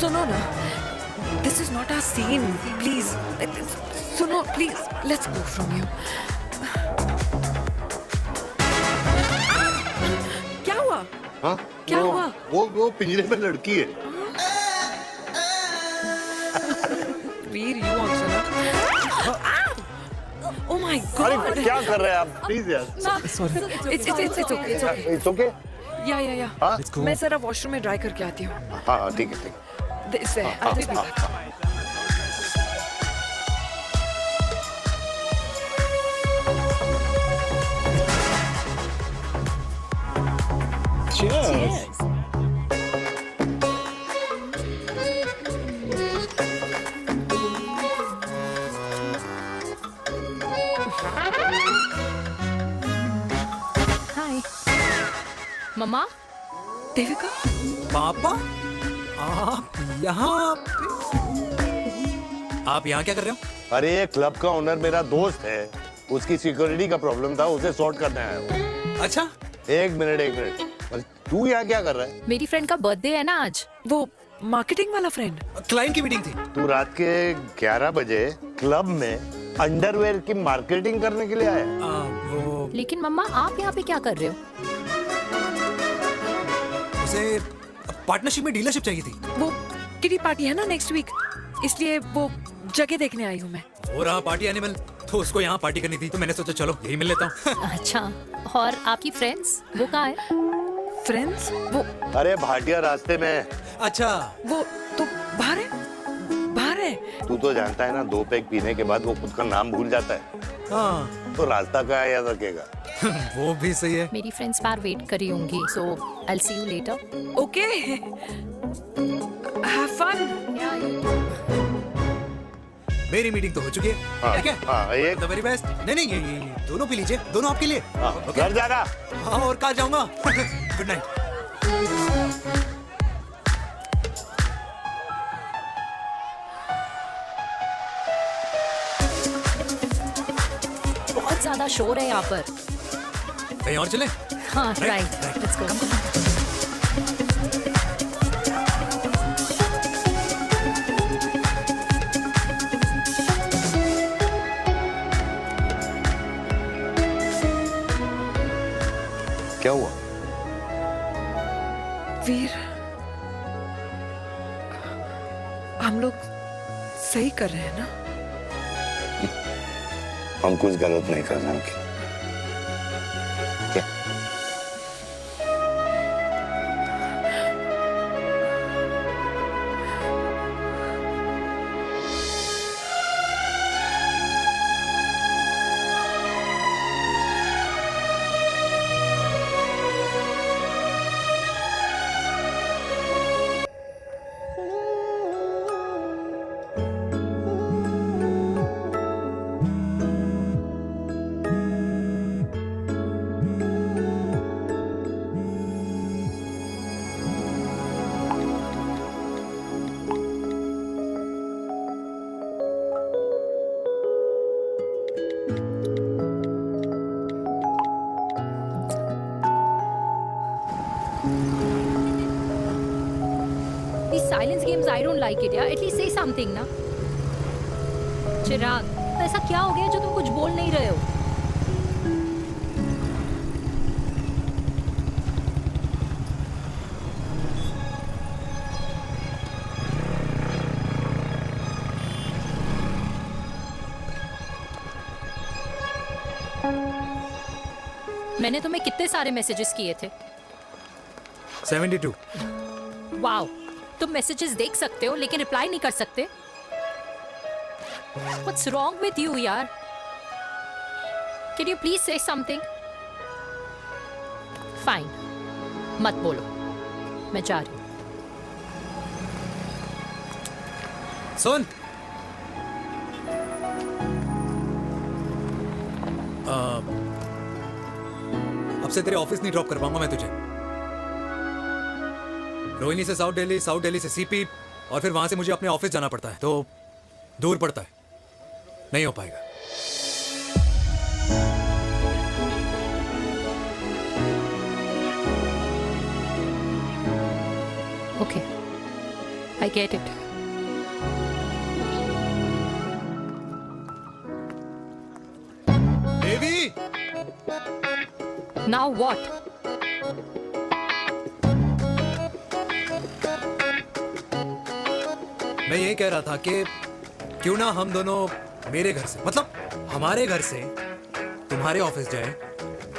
सुनो ना, this is not our scene. Please, सुनो please, let's go from here. क्या हुआ? हाँ? क्या हुआ? वो पिंजरे में लड़की है। वीर, you also ना? Oh my God! अरे क्या कर रहे हैं आप? Please यार। Sorry. It's okay. It's okay? Yeah. हाँ? मैं जरा वॉशरूम में ड्राई करके आती हूँ। हाँ ठीक है। This है, I'll just be back. Cheers. Hi. मम्मा? देविका? पापा? आप यहाँ क्या कर रहे हो? अरे ये क्लब का ओनर मेरा दोस्त है, उसकी सिक्योरिटी का प्रॉब्लम था, उसे सॉर्ट करने आया हूँ। अच्छा? एक मिनट। अरे तू यहाँ क्या कर रहा है? मेरी फ्रेंड का बर्थडे है ना आज। वो मार्केटिंग वाला फ्रेंड? क्लाइंट की मीटिंग थी। तू रात के 11 बजे क्लब में अंडरवेयर की मार्केटिंग करने के लिए आया? लेकिन मम्मा, आप यहाँ पे क्या कर रहे हो? उसे पार्टनरशिप में डीलरशिप चाहिए थी। वो किटी पार्टी है ना नेक्स्ट वीक, इसलिए वो जगह देखने आई हूँ मैं। हो रहा पार्टी एनिमल, तो उसको यहाँ पार्टी करनी थी, तो मैंने सोचा चलो यही मिल लेता हूँ। अच्छा, और आपकी फ्रेंड्स वो कहाँ है? फ्रेंड्स? वो अरे भाटिया रास्ते में। अच्छा, वो तो बाहर है। तू तो जानता है ना, 2 पैक पीने के बाद वो खुद का नाम भूल जाता है। हाँ। तो रास्ता कहाँ याद रखेगा? वो भी सही है। मेरी फ्रेंड्स बाहर वेट कर रही होंगी, so I'll see you later. Okay. Have fun. मेरी मीटिंग तो हो चुकी है। हाँ, ठीक है? हाँ, एक The very best. नहीं ये दोनों पी लीजिए, दोनों आपके लिए। घर जा रहा? हाँ, और कहाँ जाऊंगा? Good night. बहुत ज्यादा शोर है यहाँ पर। कहीं और चलें? हाँ, राइट, लेट्स गो। क्या हुआ? वीर, हम लोग सही कर रहे हैं ना? हम कुछ गलत नहीं कर रहे हैं। These silence games, I don't like it, yeah. At least say something, ना. चिराग, ऐसा क्या हो गया जो तुम कुछ बोल नहीं रहे हो? मैंने तुम्हें कितने सारे मैसेजेस किए थे? 72. वाओ, तुम मैसेजेस देख सकते हो लेकिन रिप्लाई नहीं कर सकते? What's wrong with you, यार? Can you please say something? Fine, मत बोलो, मैं जा रही हूँ. सुन, अब से तेरे ऑफिस नहीं ड्रॉप कर पाऊंगा मैं तुझे. रोहिणी से साउथ दिल्ली से सीपी, और फिर वहां से मुझे अपने ऑफिस जाना पड़ता है, तो दूर पड़ता है, नहीं हो पाएगा. Okay, I get it. Devi! Now what? मैं ये कह रहा था कि क्यों ना हम दोनों मेरे घर से, मतलब हमारे घर से तुम्हारे ऑफिस जाए,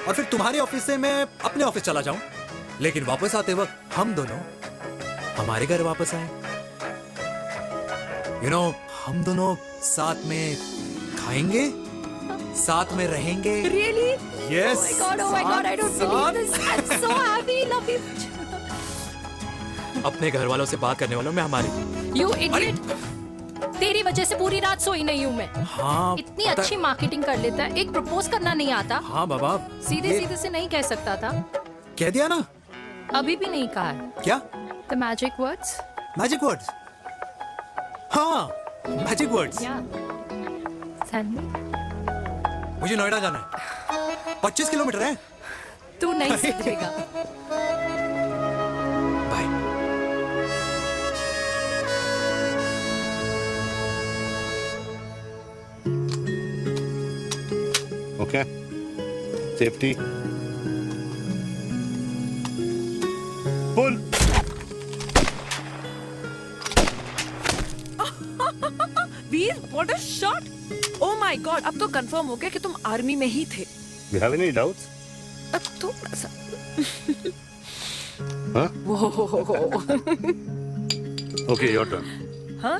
और फिर तुम्हारे ऑफिस से मैं अपने ऑफिस चला जाऊं, लेकिन वापस आते वक्त हम दोनों हमारे घर वापस आए. यू नो, हम दोनों साथ में खाएंगे, साथ में रहेंगे. Really? Yes. Oh my God, I don't believe this. I'm so happy, love you. अपने घर वालों से बात करने वालों में हमारी. You idiot. तेरी वजह से पूरी रात सोई नहीं हूँ मैं. हाँ, इतनी अच्छी मार्केटिंग कर लेता है, एक प्रपोज करना नहीं आता. हाँ बाबा, सीधे से नहीं कह सकता था. कह दिया ना. अभी भी नहीं कहा. क्या? The magic words. Magic words. हाँ, magic words. Send me. मुझे नोएडा जाना है. 25 किलोमीटर है. तू नहीं सीखेगा. Bye. Okay, safety pull. Veer, what a shot! Oh my god, अब तो कंफर्म हो गया कि तुम आर्मी में ही थे. You have any doubts? थोड़ा सा. Huh? Whoa. Okay, your turn. Huh?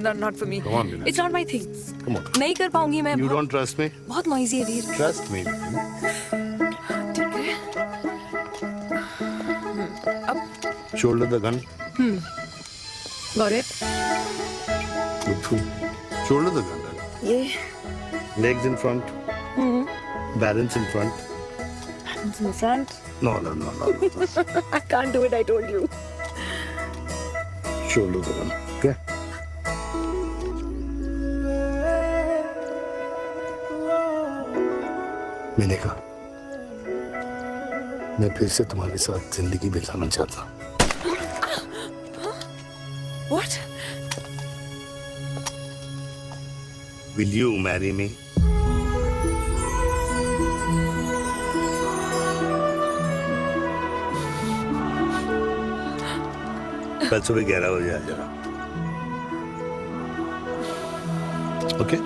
No, not for me. Come on, Vinay. It's not my thing. Come on. नहीं कर पाऊंगी मैं. You don't trust me? बहुत noisy है वीर. Trust me. ठीक है. अब Shoulder the gun. Got it. Good. Shoulder the gun. ये. Legs in front. Balance in front. Balance in front. No. I can't do it. I told you. Shoulder the gun. Okay. मैंने कहा, मैं फिर से तुम्हारे साथ जिंदगी बिताना चाहता हूँ. What? Will you marry me? कल सुबह 11 बजे आ जाना. ओके?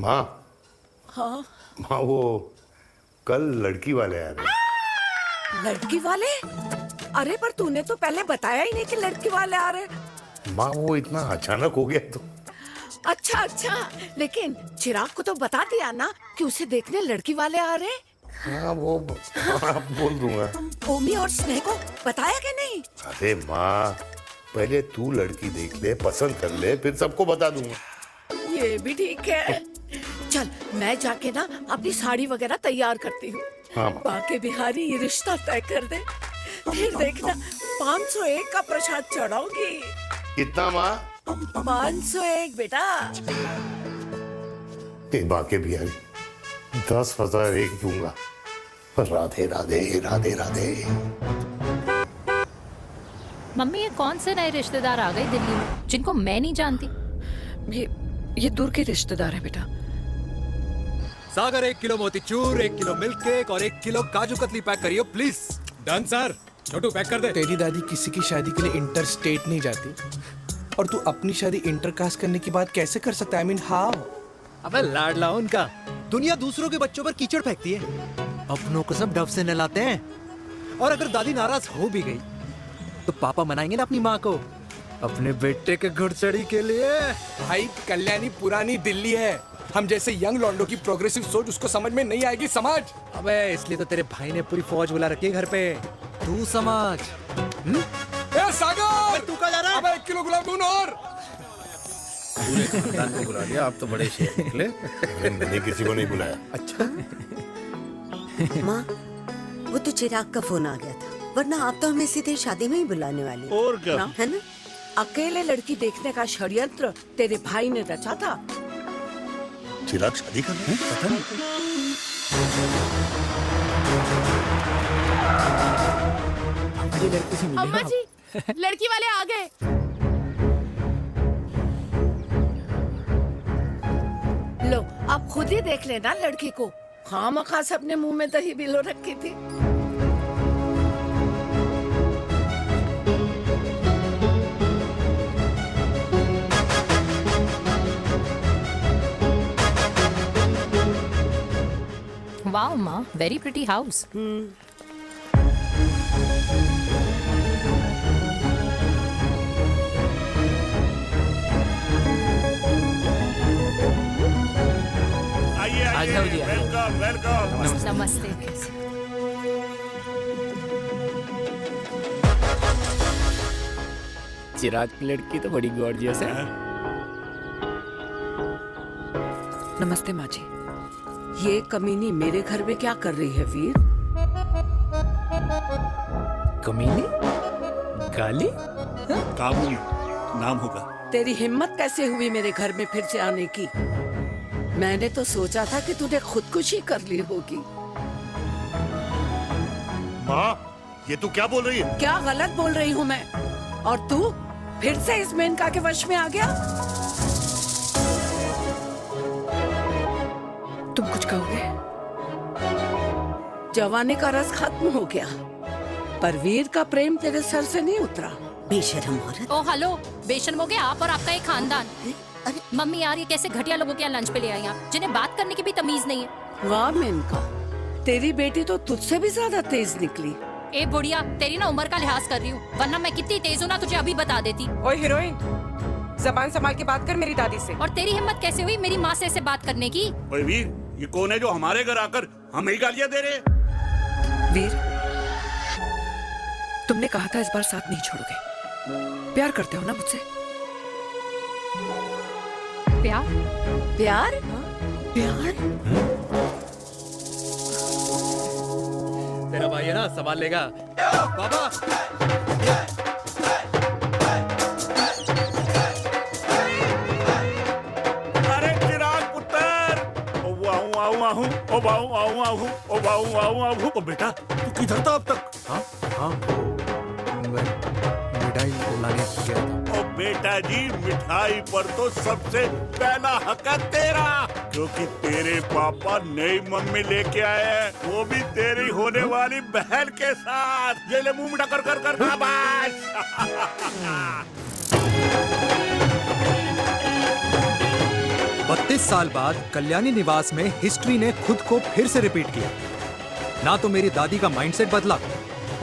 माँ हाँ माँ वो कल लड़की वाले आ रहे। लड़की वाले? अरे पर तूने तो पहले बताया ही नहीं कि लड़की वाले आ रहे। माँ वो इतना अचानक हो गया तो। अच्छा अच्छा, लेकिन चिराग को तो बता दिया ना कि उसे देखने लड़की वाले आ रहे। हाँ वो बोल दूंगा। ओमी और स्नेह को बताया कि नहीं? अरे माँ पहले तू लड़की देख ले, पसंद कर ले, फिर सबको बता दूंगा। ये भी ठीक है। चल मैं जाके ना अपनी साड़ी वगैरह तैयार करती हूँ। हाँ बाके बिहारी ये रिश्ता तय कर दे, फिर देखना 501 का प्रसाद चढ़ाऊंगी। कितना माँ? 501 बेटा। बाके बिहारी 10,001 दूंगा। राधे राधे राधे राधे। मम्मी ये कौन से नए रिश्तेदार आ गए दिल्ली में जिनको मैं नहीं जानती? ये दूर के रिश्तेदार हैं बेटा। Sagar 1 kilo motichoor, 1 kilo milk cake और 1 किलो काजू कतली पैक करियो please. Done sir. Chhotu pack कर दे। तेरी दादी किसी की शादी के लिए इंटर स्टेट नहीं जाती, और तू अपनी शादी इंटर कास्ट करने की बात कैसे कर सकता है? I mean, how? अबे लाडला उनका। दुनिया दूसरों के बच्चों पर कीचड़ फेंकती है, अपनों को सब डब से नहलाते हैं। और अगर दादी नाराज हो भी गई तो पापा मनाएंगे ना अपनी माँ को अपने बेटे के घुड़चढ़ी के लिए। भाई कल्याणी पुरानी दिल्ली है, हम जैसे यंग लॉन्डो की प्रोग्रेसिव सोच उसको समझ में नहीं आएगी। समझ। अबे इसलिए तो तेरे भाई ने पूरी फौज बुला रखी है घर पे, तू समझ। ए सागर, तू कहाँ जा रहा है? अबे 1 किलो गुलाब दून और। पूरे खानदान को बुला लिया, आप तो बड़े शेर निकले। मैंने किसी को नहीं बुलाया। अच्छा माँ वो तो चिराग का फोन आ गया था, वरना आप तो हमें सीधे शादी में ही बुलाने वाले। और क्या है ना? अकेले लड़की देखने का षड्यंत्र तेरे भाई ने रचा था। चिराग शादी कर रहे हैं? पता नहीं। अम्मा जी लड़की वाले आ गए। लो आप खुद ही देख लेना लड़की को। खामखा से अपने मुंह में दही बिलो रखी थी। वाओ माँ, वेरी प्रिटी हाउस। आ जाओ जी, आ जाओ। Welcome welcome. नमस्ते। चिराग की लड़की तो बड़ी गॉर्जियस है। नमस्ते माँ जी। ये कमीनी मेरे घर में क्या कर रही है वीर? कमीनी? गाली? काबुल नाम होगा। तेरी हिम्मत कैसे हुई मेरे घर में फिर से आने की? मैंने तो सोचा था कि तूने खुदकुशी कर ली होगी। माँ ये तू क्या बोल रही है? क्या गलत बोल रही हूँ मैं? और तू फिर से इस मेनका के वश में आ गया? तुम कुछ कहोगे? जवानी का रस खत्म हो गया, पर वीर का प्रेम तेरे सर से नहीं उतरा। बेशरम औरत। ओ हेलो, बेशर्म हो गए आप और आपका एक खानदान। मम्मी यार ये कैसे घटिया लोगों के यहाँ लंच पे ले आई आप, जिन्हें बात करने की भी तमीज नहीं है। वाह मेनका, तेरी बेटी तो तुझसे भी ज्यादा तेज निकली। ए बुढ़िया, तेरी ना उम्र का लिहाज कर रही हूँ, वरना मैं कितनी तेज हूँ ना तुझे अभी बता देती। ओए हीरोइन, जबान संभाल के बात कर मेरी दादी से। और तेरी हिम्मत कैसे हुई मेरी माँ से ऐसे बात करने की? ओए वीर, ये कौन है जो हमारे घर आकर हमें ही गालियां दे रहे? वीर, तुमने कहा था इस बार साथ नहीं छोड़ोगे। प्यार करते हो ना मुझसे? प्यार? प्यार? प्यार? तेरा भाई है ना, संभाल लेगा। पापा अरे चिराग पुत्र, ओ वाहू वाहू वाहू, ओ वाहू वाहू वाहू, ओ वाहू वाहू वाहू। ओ बेटा तू किधर था अब तक? हाँ हाँ मिठाई लाने गया था। ओ बेटा जी, मिठाई पर तो सबसे पहला हक है तेरा, क्योंकि तेरे पापा नई मम्मी लेके आए हैं, वो भी तेरी होने वाली बहन के साथ। ये ले मुंह मीठा कर कर कर शाबाश। 34 साल बाद कल्याणी निवास में हिस्ट्री ने खुद को फिर से रिपीट किया। ना तो मेरी दादी का माइंडसेट बदला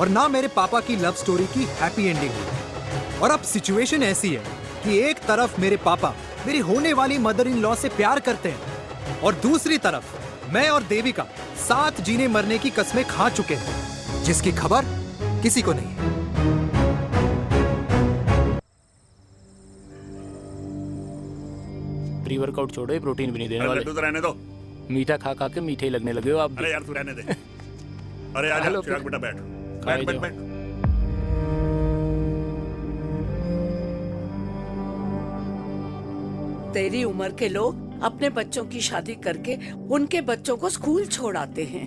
और ना मेरे पापा की लव स्टोरी की हैप्पी एंडिंग हुई। और अब सिचुएशन ऐसी है कि एक तरफ मेरे पापा मेरी होने वाली मदर इन लॉ से प्यार करते हैं और दूसरी तरफ मैं और देविका साथ जीने मरने की कस्में खा चुके हैं, जिसकी खबर किसी को नहीं है। प्री वर्कआउट छोड़ो, ये प्रोटीन भी नहीं देने वाले। लड्डू तो रहने दो। मीठा खा खा के मीठे ही लगने लगे हो आप भी। अरे यार तू रहने दे। अरे आजा चिराग बेटा बैठ। बैठ बैठ बैठ। तेरी उम्र के लोग अपने बच्चों की शादी करके उनके बच्चों को स्कूल छोड़ाते हैं,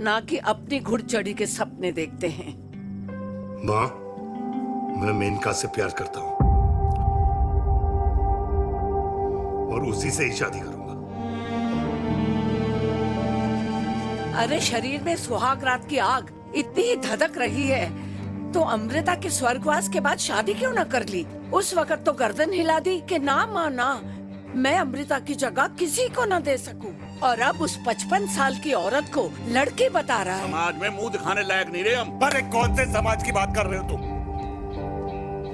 ना कि अपनी घुड़चढ़ी के सपने देखते हैं। माँ, मैं मेनका से प्यार करता हूँ और उसी से ही शादी करूंगा। अरे शरीर में सुहाग रात की आग इतनी ही धधक रही है तो अमृता के स्वर्गवास के बाद शादी क्यों न कर ली? उस वक्त तो गर्दन हिला दी कि ना माना, मैं अमृता की जगह किसी को न दे सकूं। और अब उस 55 साल की औरत को लड़की बता रहा है। समाज में मुंह दिखाने लायक नहीं रहे हम। अरे कौन से समाज की बात कर रहे हो तुम?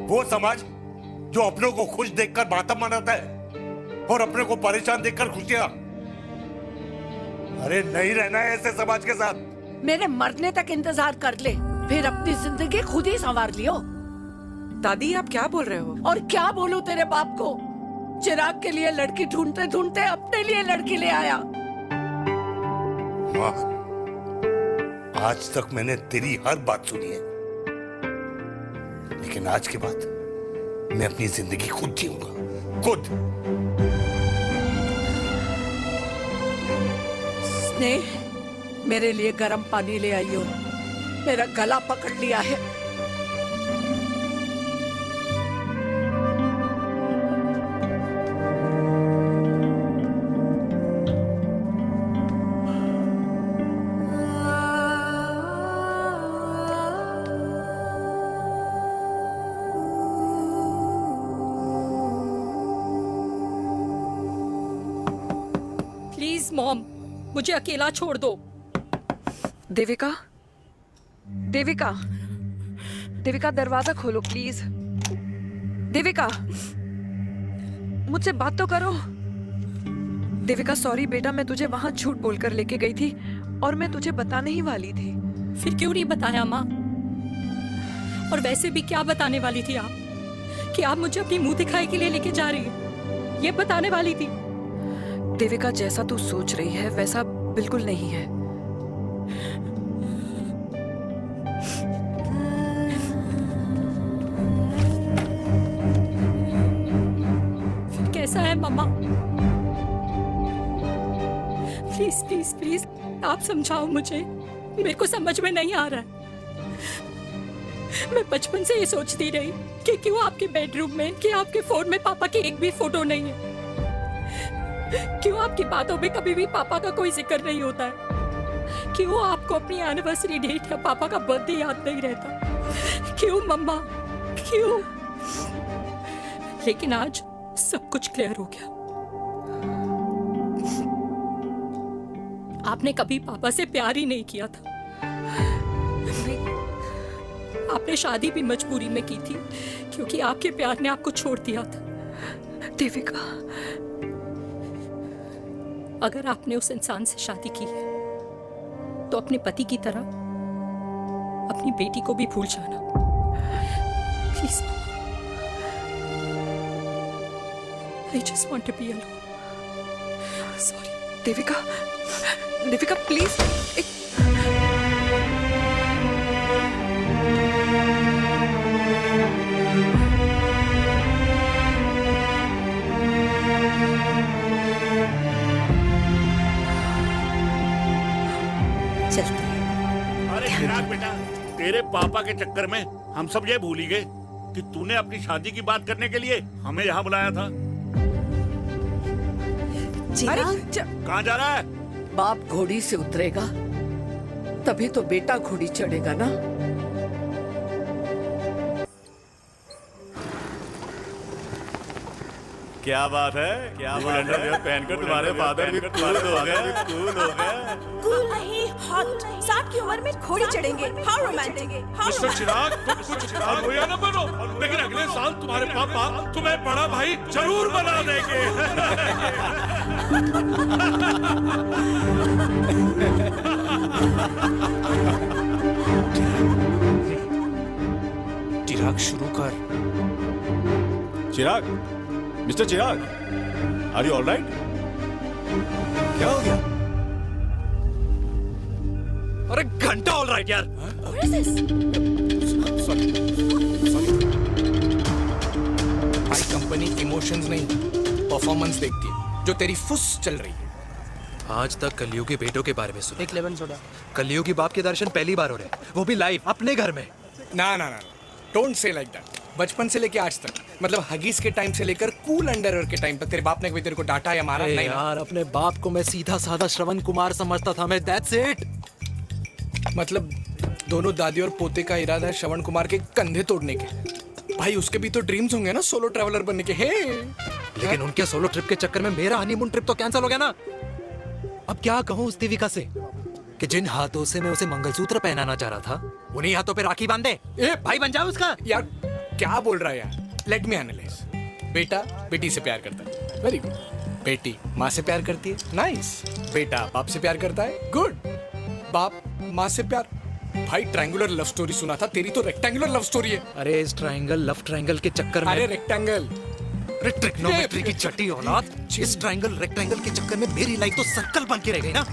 वो समाज जो अपनों को खुश देखकर मातम मनाता है और अपने को परेशान देखकर खुशियां। अरे नहीं रहना है ऐसे समाज के साथ। मेरे मरने तक इंतजार कर ले, फिर अपनी जिंदगी खुद ही संवार लियो। दादी आप क्या बोल रहे हो? और क्या बोलूं तेरे बाप को? चिराग के लिए लड़की ढूंढते ढूंढते अपने लिए लड़की ले आया। माँ, आज तक मैंने तेरी हर बात सुनी है, लेकिन आज के बाद मैं अपनी जिंदगी खुद जीऊंगा, खुद। स्नेह, मेरे लिए गर्म पानी ले आइयो, मेरा गला पकड़ लिया है। प्लीज मॉम, मुझे अकेला छोड़ दो। देविका, देविका, देविका दरवाजा खोलो प्लीज। देविका, मुझसे बात तो करो। देविका सॉरी बेटा, मैं तुझे वहां झूठ बोलकर लेके गई थी और मैं तुझे बताने ही वाली थी। फिर क्यों नहीं बताया माँ? और वैसे भी क्या बताने वाली थी आप? कि आप मुझे अपनी मुंह दिखाई के लिए लेके जा रही है, ये बताने वाली थी। देविका जैसा तू सोच रही है वैसा बिल्कुल नहीं है। फिर कैसा है मम्मा? प्लीज प्लीज प्लीज आप समझाओ मुझे, मेरे को समझ में नहीं आ रहा है। मैं बचपन से ये सोचती रही कि क्यों आपके बेडरूम में, कि आपके फोन में पापा की एक भी फोटो नहीं है, क्यों आपकी बातों में कभी भी पापा का कोई जिक्र नहीं होता है, क्यों आपको अपनी एनिवर्सरी डेट या पापा का बर्थडे याद नहीं रहता, क्यों मम्मा, क्यों? लेकिन आज सब कुछ क्लियर हो गया। आपने कभी पापा से प्यार ही नहीं किया था। आपने शादी भी मजबूरी में की थी क्योंकि आपके प्यार ने आपको छोड़ दिया था। देविका, अगर आपने उस इंसान से शादी की है तो अपने पति की तरह अपनी बेटी को भी भूल जाना please. I just want to be alone. Sorry. Devika, Devika please. अरे चिराग बेटा, तेरे पापा के चक्कर में हम सब ये भूल ही गए कि तूने अपनी शादी की बात करने के लिए हमें यहाँ बुलाया था। कहाँ जा रहा है? बाप घोड़ी से उतरेगा तभी तो बेटा घोड़ी चढ़ेगा ना। क्या बात है, क्या बात है, पहनकर तुम्हारे फादर भी कूल हो गए। कूल नहीं, हॉट। 60 की उम्र में घोड़ी चढ़ेंगे, हाउ रोमांटिक। मिस्टर चिराग, तुम कुछ भैया न बनो, लेकिन अगले साल तुम्हारे पापा तुम्हें बड़ा भाई जरूर बना देंगे। चिराग शुरू कर। Chirag, mister Chirag, are you alright? क्या हो गया? अरे घंटा ऑलराइट यार। भाई कंपनी इमोशंस नहीं परफॉर्मेंस देखती है, जो तेरी फुस चल रही है। आज तक कलयुगी बेटों के बारे में सुना। एक लेमन सोडा। कलयुगी बाप के दर्शन पहली बार हो रहे हैं, वो भी लाइव अपने घर में। ना ना ना, डोंट से लाइक दैट। बचपन से लेके आज तक, मतलब हगीज के टाइम से लेकर कूल अंडरवेयर के टाइम तक तेरे बाप ने कभी तेरे को डांटा या मारा? नहीं यार, अपने बाप को मैं सीधा साधा श्रवण कुमार समझता था मैं, दैट्स इट। मतलब दोनों दादी और पोते का इरादा है श्रवण कुमार के कंधे तोड़ने के। भाई उसके भी तो ड्रीम्स होंगे ना सोलो ट्रैवलर बनने के। लेकिन उनके सोलो ट्रिप के चक्कर में मेरा हनीमून ट्रिप तो कैंसिल हो गया ना। अब क्या कहूँ उस देविका से कि जिन हाथों से मैं उसे मंगलसूत्र पहनाना चाह रहा था, उन्हीं हाथों पे राखी बांध दे। भाई बन जाओ उसका। यार क्या बोल रहा है यार? Let me analyse. बेटा बेटी से प्यार करता है, वेरी गुड। बेटी माँ से प्यार करती है, नाइस। बेटा बाप से प्यार करता है, गुड। बाप माँ से प्यार। भाई ट्रायंगुलर लव स्टोरी सुना था, तेरी तो रेक्टेंगुलर लव स्टोरी है। अरे इस ट्रायंगल लव ट्रायंगल के चक्कर में, अरे रेक्टेंगल, अरे ट्रिग्नोमेट्री की छठी औलाद, इस ट्रायंगल रेक्टेंगल के चक्कर में मेरी लाइफ तो सर्कल बन के रह गई ना।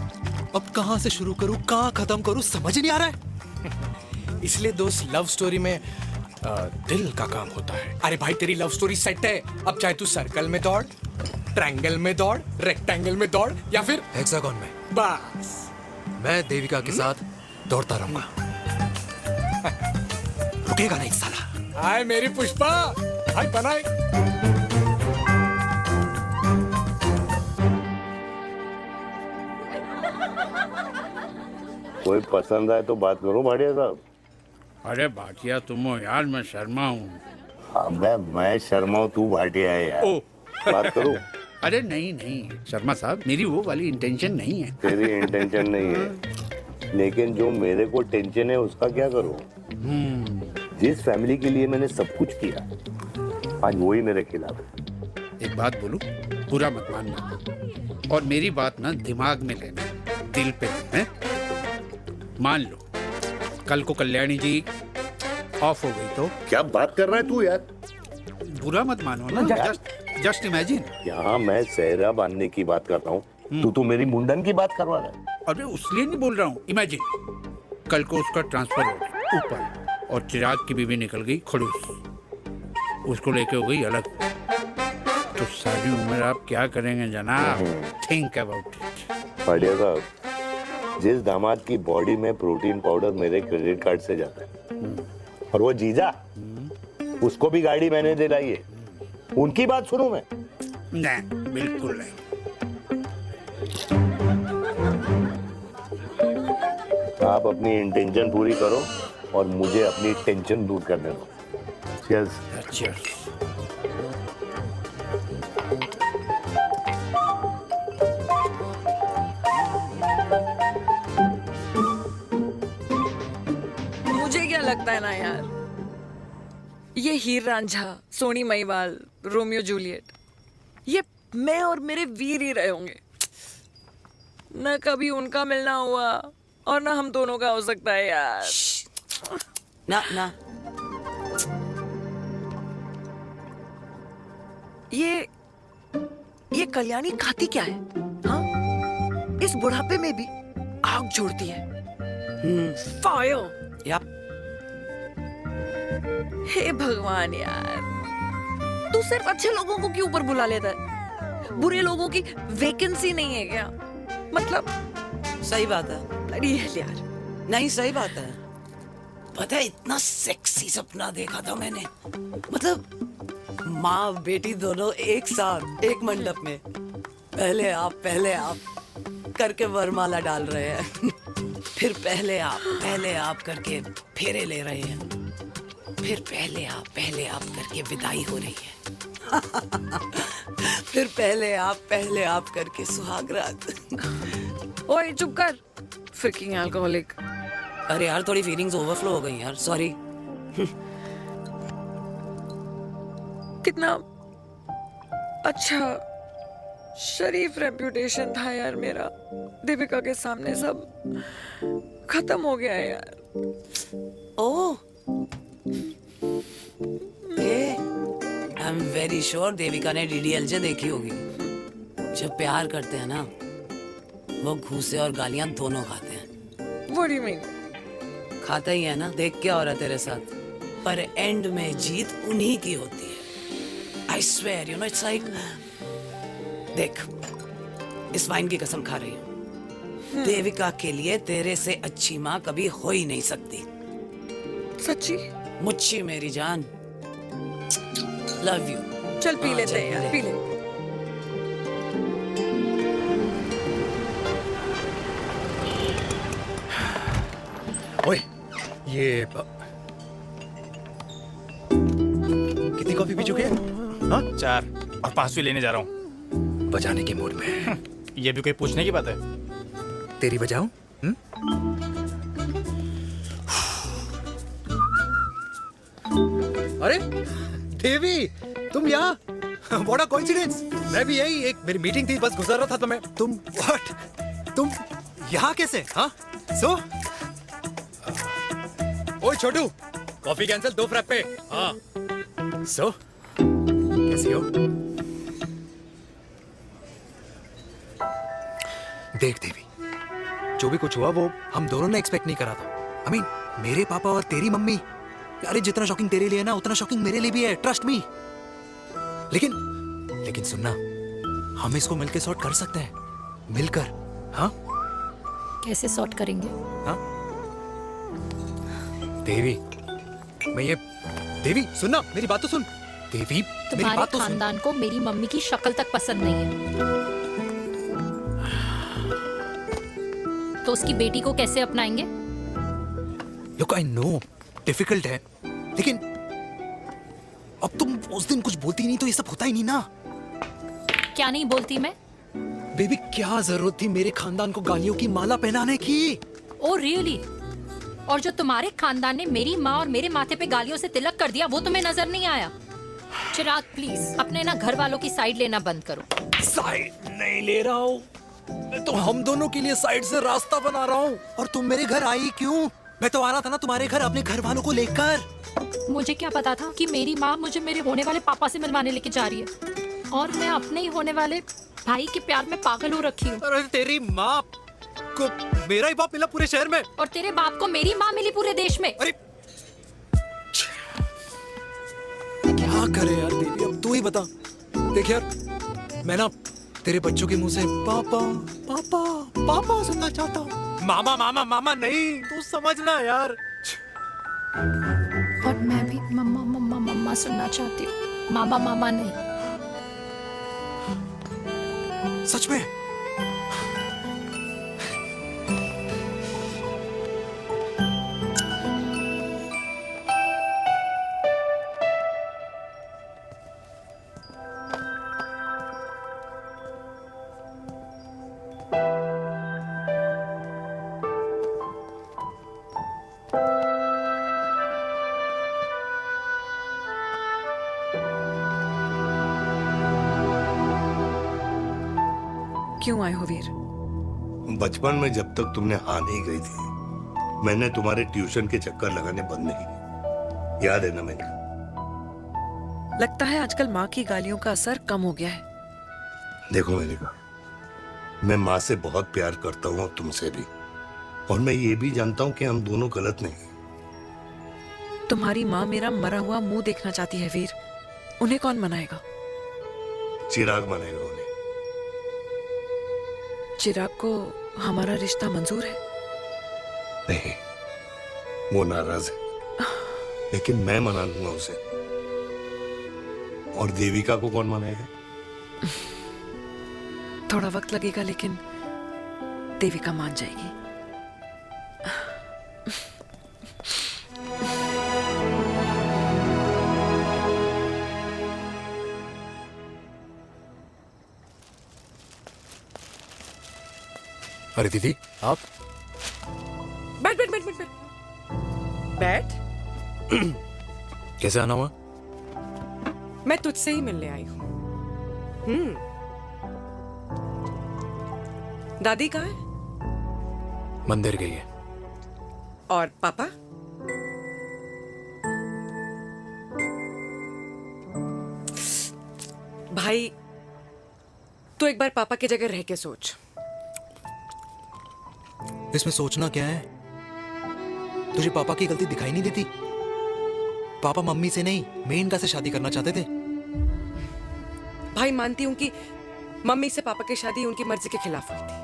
अब कहाँ से शुरू करूँ, कहाँ खत्म करूँ, समझ ही नहीं आ रहा है। इसलिए दोस्त लव स्टोरी में दिल का काम होता है। अरे भाई तेरी लव स्टोरी सेट है, अब चाहे तू सर्कल में दौड़, ट्रायंगल में दौड़, रेक्टेंगल में दौड़ या फिर हेक्सागोन में, बस मैं देविका के साथ दौड़ता रहूंगा। रुकेगा नहीं साला। हाय मेरी पुष्पा, भाई बनाए। कोई पसंद आए तो बात करो भाटिया साहब। अरे भाटिया तुम हो यार, मैं शर्मा हूँ। अबे मैं शर्मा हूँ, तू भाटिया है यार। बात करो। अरे नहीं नहीं शर्मा साहब, मेरी वो वाली इंटेंशन नहीं है। तेरी इंटेंशन नहीं है, लेकिन जो मेरे को टेंशन है उसका क्या करूँ? जिस फैमिली के लिए मैंने सब कुछ किया, आज वही मेरे खिलाफ है। एक बात बोलूं, बुरा मत मानना, और मेरी बात ना दिमाग में लेना, दिल पे है। मान लो कल को कल्याणी जी ऑफ हो गई तो? क्या बात कर रहा है तू यार? बुरा मत मानो ना, जस्ट इमेजिन। यहाँ मैं सेहरा बांधने की बात कर रहा हूँ, तू तो मेरी मुंडन की बात करवा रहा है। अरे उसलिए नहीं बोल रहा हूँ, इमेजिन कल को उसका ट्रांसफर हो गया ऊपर और चिराग की बीवी निकल गई खड़ूस, उसको लेके हो गई अलग, तो सारी उम्र आप क्या करेंगे जनाब? Think about it. बढ़िया साहब, जिस दामाद की बॉडी में प्रोटीन पाउडर मेरे क्रेडिट कार्ड से जाता है, और वो जीजा, उसको भी गाड़ी मैंने दिलाई है, उनकी बात सुनूं मैं? नहीं, बिल्कुल नहीं। आप अपनी इंटेंशन पूरी करो और मुझे अपनी टेंशन दूर करने दो। चीयर्स। चीयर्स। मुझे क्या लगता है ना यार, ये हीर रांझा, सोनी महिवाल, रोमियो जूलियट, ये मैं और मेरे वीर ही रहे होंगे। न कभी उनका मिलना हुआ और ना हम दोनों का हो सकता है यार। ना ना, ये कल्याणी खाती क्या है? हाँ, इस बुढ़ापे में भी आग जोड़ती है। फायर। हे भगवान यार, तू सिर्फ अच्छे लोगों को क्यों ऊपर बुला लेता है? बुरे लोगों की वैकेंसी नहीं है क्या? मतलब सही बात है। अरे यार, नहीं सही बात है। पता है इतना सेक्सी सपना देखा था मैंने, मतलब माँ बेटी दोनों एक साथ एक मंडप में, पहले आप करके वरमाला डाल रहे हैं, फिर पहले आप करके फेरे ले रहे हैं, फिर पहले आप करके विदाई हो रही है। फिर पहले आप करके सुहाग रात। ओए चुप कर, फ्रिकिंग अल्कोहलिक। अरे यार थोड़ी फीलिंग्स ओवरफ्लो हो गई यार, सॉरी। कितना अच्छा शरीफ रेप्यूटेशन था यार मेरा, दीपिका के सामने सब खत्म हो गया है यार। Oh, I am very sure Devika ने DDLJ देखी होगी। जब प्यार करते हैं ना, वो घूसे और गालियां दोनों खाते हैं। What do you mean? खाता ही है ना, देख क्या हो रहा है तेरे साथ। पर एंड में जीत उन्हीं की होती है। I swear, you know, it's like, देख, इस वाइन की कसम खा रही हूँ, देविका के लिए तेरे से अच्छी माँ कभी हो ही नहीं सकती। सच्ची? मुच्छी मेरी जान, लव यू। चल पी लेते हैं यार, पी ले। ओए, ये कितनी कॉफी पी चुके हैं? हाँ? 4 और 5वीं लेने जा रहा हूँ। बजाने के मूड में। ये भी कोई पूछने की बात है? तेरी बजाऊं? अरे देवी, तुम यहाँ? What a coincidence! मैं भी यही, एक मेरी मीटिंग थी, बस गुजर रहा था तो मैं। तुम यहाँ कैसे? हाँ? ओए छोटू, कॉफी कैंसिल, 2 फ्रैप्पे। हाँ। कैसी हो? देख देवी, जो भी कुछ हुआ वो हम दोनों ने एक्सपेक्ट नहीं करा था। I mean, मेरे पापा और तेरी मम्मी, अरे जितना शॉकिंग तेरे लिए ना, उतना शॉकिंग मेरे लिए भी है, ट्रस्ट मी। लेकिन सुनना, हम इसको मिलकर सॉर्ट कर सकते हैं, मिलकर। हाँ? कैसे सॉर्ट करेंगे? हाँ? देवी, देवी सुनना, मेरी बात तो सुन। देवी, मेरी बात तो सुन। खानदान को मेरी मम्मी की शक्ल तक पसंद नहीं है, तो उसकी बेटी को कैसे अपनाएंगे? Look, I know, डिफिकल्ट है, लेकिन अब तुम उस दिन कुछ बोलती नहीं तो ये सब होता ही नहीं ना। क्या नहीं बोलती मैं? बेबी, क्या जरूरत थी मेरे खानदान को गालियों की माला पहनाने की? Oh really? और जो तुम्हारे खानदान ने मेरी माँ और मेरे माथे पे गालियों से तिलक कर दिया, वो तुम्हें नजर नहीं आया? चिराग प्लीज अपने ना घर वालों की साइड लेना बंद करो। साइड नहीं ले रहा हूँ, मैं तो हम दोनों के लिए साइड से रास्ता बना रहा हूँ। और तुम मेरे घर आई क्यों? मैं तो आ रहा था ना तुम्हारे घर अपने घर वालों को लेकर। मुझे क्या पता था कि मेरी माँ मुझे मेरे होने वाले पापा से मिलवाने लेके जा रही है, और मैं अपने ही होने वाले भाई के प्यार में पागल हो रखी हूँ। अरे तेरी माँ को मेरा ही बाप मिला पूरे शहर में, और तेरे बाप को मेरी माँ मिली पूरे देश में। अरे क्या करे यार देवी, अब तू ही बता। देख यार, मैं ना तेरे बच्चों के मुंह से पापा पापा पापा सुनना चाहता हूँ। मामा मामा मामा नहीं, तू समझना यार। और मैं भी मम्मा मम्मा मम्मा सुनना चाहती हूँ, मामा मामा नहीं। सच में? क्यों आए हो वीर? बचपन में जब तक तुमने हाँ नहीं गई थी, मैंने तुम्हारे ट्यूशन के चक्कर लगाने बंद नहीं किए, याद है ना? मैंने लगता है आजकल माँ की गालियों का असर कम हो गया है। देखो मेलिका, मैं माँ से बहुत प्यार करता हूँ और तुमसे भी, और मैं ये भी जानता हूँ कि हम दोनों गलत नहीं। तुम्हारी माँ मेरा मरा हुआ मुंह देखना चाहती है वीर, उन्हें कौन मनाएगा? चिराग मनाएगा उन्हें। चिराग को हमारा रिश्ता मंजूर है? नहीं, वो नाराज है, लेकिन मैं मना लूंगा उसे। और देविका को कौन मनाएगा? थोड़ा वक्त लगेगा, लेकिन देविका मान जाएगी। अरे दीदी आप बैठ बैठ बैठ बैठ बैठ। कैसे आना हुआ? मैं तुझसे ही मिलने आई हूँ। दादी कहाँ है? मंदिर गई है। और पापा? भाई तू एक बार पापा की जगह रह के सोच। इसमें सोचना क्या है? तुझे पापा की गलती दिखाई नहीं देती? पापा मम्मी से नहीं मेनका से शादी करना चाहते थे। भाई मानती हूं कि मम्मी से पापा की शादी उनकी मर्जी के खिलाफ हुई थी,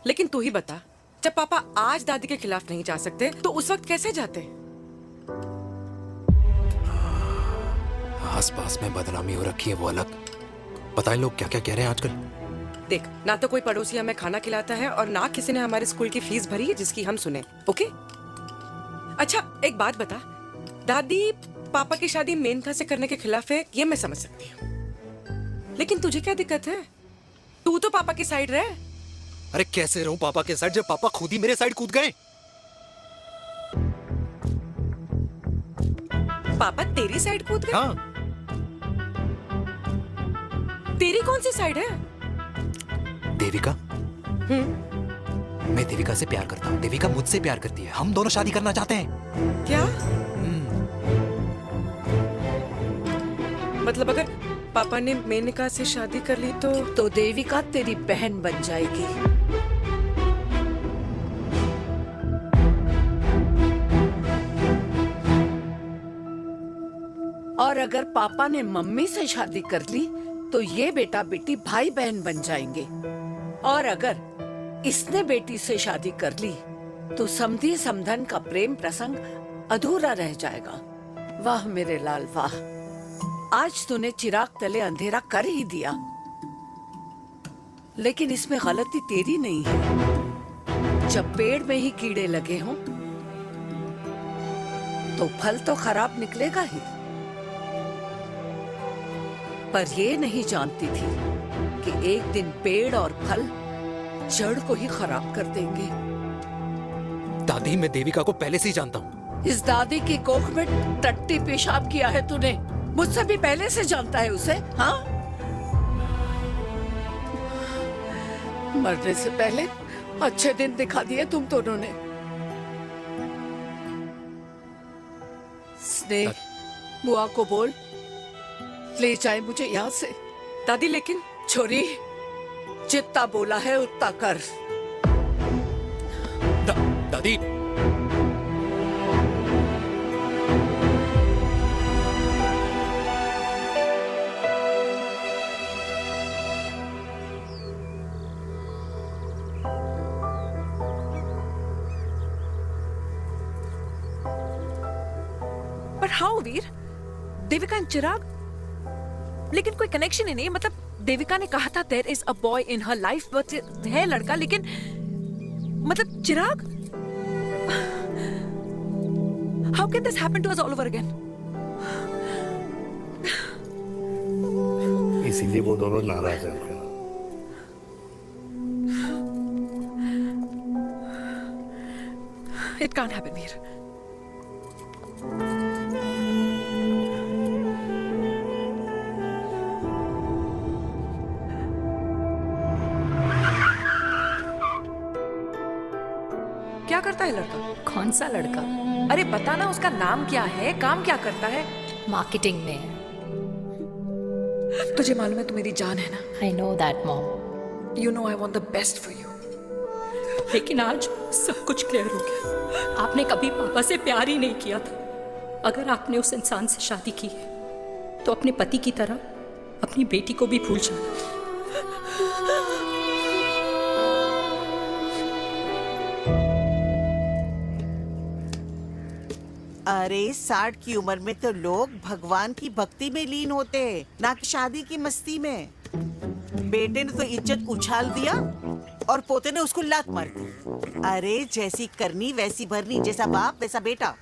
लेकिन तू ही बता, जब पापा आज दादी के खिलाफ नहीं जा सकते तो उस वक्त कैसे जाते? आस पास में बदनामी हो रखी है वो अलग। पता है लोग क्या क्या कह रहे हैं आजकल? देख, ना तो कोई पड़ोसी हमें खाना खिलाता है और ना किसी ने हमारे स्कूल की फीस भरी है जिसकी हम सुने। ओके? अच्छा एक बात बता, दादी पापा की शादी मेनका से करने के खिलाफ है, ये मैं समझ सकती हूँ, लेकिन तुझे क्या दिक्कत है? तू तो पापा की साइड रहे। अरे कैसे रहूं पापा के साइड जब पापा खुद ही मेरे साइड कूद गए? पापा तेरी साइड कूद गए? हाँ। तेरी कौन सी साइड है? देविका। मैं देविका से प्यार करता हूँ, देविका मुझसे प्यार करती है, हम दोनों शादी करना चाहते हैं। क्या? मतलब अगर पापा ने मेनका से शादी कर ली तो देविका तेरी बहन बन जाएगी। और अगर पापा ने मम्मी से शादी कर ली तो ये बेटा बेटी भाई बहन बन जाएंगे। और अगर इसने बेटी से शादी कर ली तो समधी समधन का प्रेम प्रसंग अधूरा रह जाएगा। वाह मेरे लाल वाह, आज तूने चिराग तले अंधेरा कर ही दिया, लेकिन इसमें गलती तेरी नहीं है। जब पेड़ में ही कीड़े लगे हों तो फल तो खराब निकलेगा ही। पर ये नहीं जानती थी कि एक दिन पेड़ और फल जड़ को ही खराब कर देंगे। दादी मैं देविका को पहले से ही जानता हूँ। इस दादी की कोख में टट्टी पेशाब किया है तूने, मुझसे भी पहले से जानता है उसे। हाँ, मरने से पहले अच्छे दिन दिखा दिए तुम दोनों ने। स्नेह, बुआ को बोल ले जाए मुझे यहाँ से। दादी लेकिन छोरी, जितना बोला है उतना कर। दादी पर हाउ वीर? देविका एंड चिराग, लेकिन कोई कनेक्शन ही नहीं। मतलब देविका ने कहा था there is a boy in her life, but है लड़का, लेकिन मतलब Chirag, how can this happen to us all over again? इसीलिए वो दोनों नाराज हैं। It can't happen Veer. क्या करता है लड़का? कौन सा लड़का? अरे बता ना, उसका नाम क्या है, काम क्या करता है? मार्केटिंग में है। तुझे मालूम है तू मेरी जान है ना? I know that mom. You know I want the best for you. लेकिन आज सब कुछ क्लियर हो गया। आपने कभी पापा से प्यार ही नहीं किया था। अगर आपने उस इंसान से शादी की है तो अपने पति की तरह अपनी बेटी को भी भूल जाना। अरे 60 की उम्र में तो लोग भगवान की भक्ति में लीन होते हैं, ना कि शादी की मस्ती में। बेटे ने तो इज्जत उछाल दिया और पोते ने उसको लात मार दी। अरे जैसी करनी वैसी भरनी, जैसा बाप वैसा बेटा।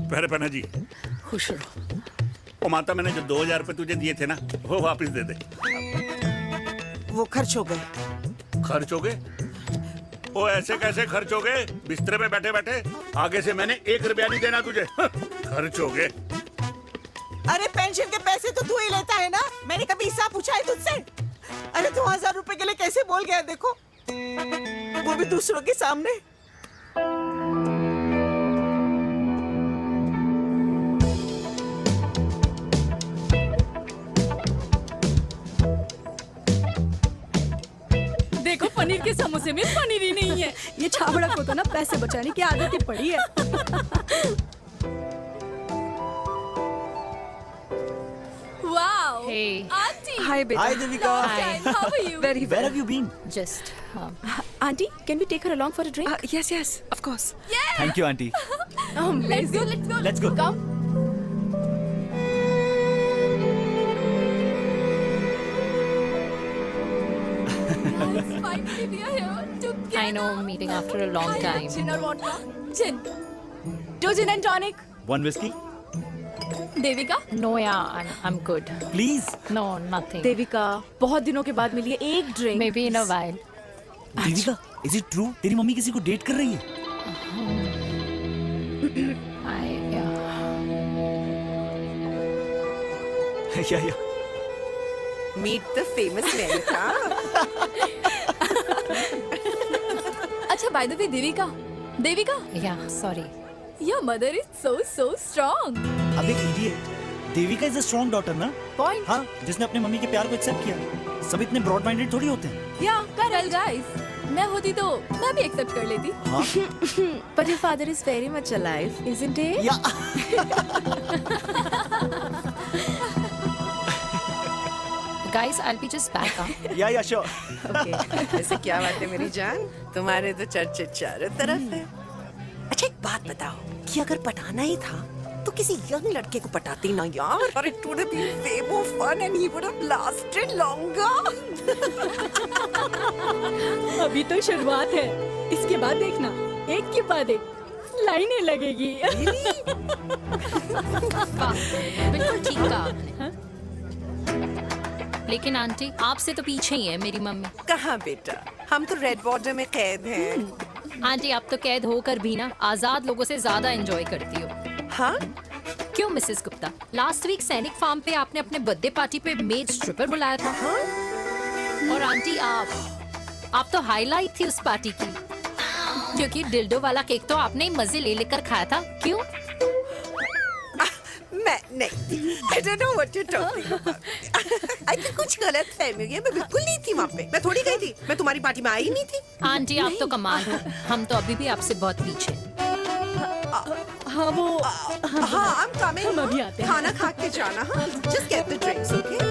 पहले पन्ना जी खुश रहो। ओ माता, मैंने जो 2000 रुपए तुझे दिए थे ना, वो वापस दे दे। वो खर्च हो गए। खर्च हो गए? ओ ऐसे कैसे खर्च हो गए? बिस्तर पे बैठे बैठे? आगे से मैंने 1 रुपया नहीं देना तुझे। खर्च हो गए। अरे पेंशन के पैसे तो तू ही लेता है ना, मैंने कभी हिसाब पूछा है तुझसे? अरे 2000 रुपए के लिए कैसे बोल गया देखो, वो भी दूसरों के सामने। देखो पनीर के समोसे में पनीर ही नहीं है। ये छाबड़ा को तो ना पैसे बचाने की आदत ही पड़ी है। Wow. Hey. Auntie. Hi, beta. Hi, Devika. Hi. How are you? Very well. Where have you been? Just. Auntie, can we take her along for a drink? Yes, yes, of course. Yeah. Thank you, auntie. Let's go. Let's go. Let's go. Come. Guys, finally we are here together. I know, meeting after a long time. Gin or vodka? Gin. 2 gin and tonic. 1 whiskey? Devika? No, yeah, I'm good. Please. No, nothing. Devika, बहुत दिनों के बाद मिली है, एक drink. Maybe in a while. Devika, is it true? तेरी mummy किसी को date कर रही है? Yeah. Meet the famous Lenka. अच्छा, by the way, Devika? Yeah, sorry. Your mother is so strong. अब एक idiot. Devika is a strong daughter ना? Point. हाँ, जिसने अपने मम्मी के प्यार को एक्सेप्ट किया। सब इतने ब्रॉड माइंडेड थोड़ी होते हैं। Yeah, correct guys. मैं होती तो मैं भी एक्सेप्ट कर लेती। हाँ? But your father is very much alive, isn't he? Yeah. Guys, I'll be just back. Yeah, sure. Okay. ऐसे क्या बात है मेरी जान? तुम्हारे तो चर्चे चारों तरफ है। अच्छा एक बात बताओ कि अगर पटाना ही था तो किसी यंग लड़के को पटाती ना यार, और it would have been way more fun and he would have lasted longer. अभी तो शुरुआत है, इसके बाद देखना एक के बाद एक लाइनें लगेगी। बिल्कुल ठीक कहा आपने। लेकिन आंटी, आपसे तो पीछे ही है मेरी मम्मी। कहाँ बेटा, हम तो रेड बॉर्डर में कैद हैं। आंटी, आप तो कैद होकर भी ना आजाद लोगों से ज्यादा एंजॉय करती हो। हाँ? क्यों मिसेस गुप्ता, लास्ट वीक सैनिक फार्म पे आपने अपने बर्थडे पार्टी पे मेड स्ट्रिपर बुलाया था। हाँ? और आंटी आप तो हाईलाइट थी उस पार्टी की, क्योंकि डिल्डो वाला केक तो आपने ही मजे ले लेकर खाया था। क्यों? मैं नहीं, I don't know what you're talking about. I think कुछ गलत फहमी हुई है, मैं बिल्कुल नहीं थी वहाँ पे, मैं थोड़ी गई थी, मैं तुम्हारी पार्टी में आई नहीं थी। आंटी, आप तो कमाल हो, हम तो अभी भी आपसे बहुत पीछे। हाँ वो हाँ I'm coming. हम अभी आते हैं। खाना खा के जाना। हाँ, just get the drinks, okay?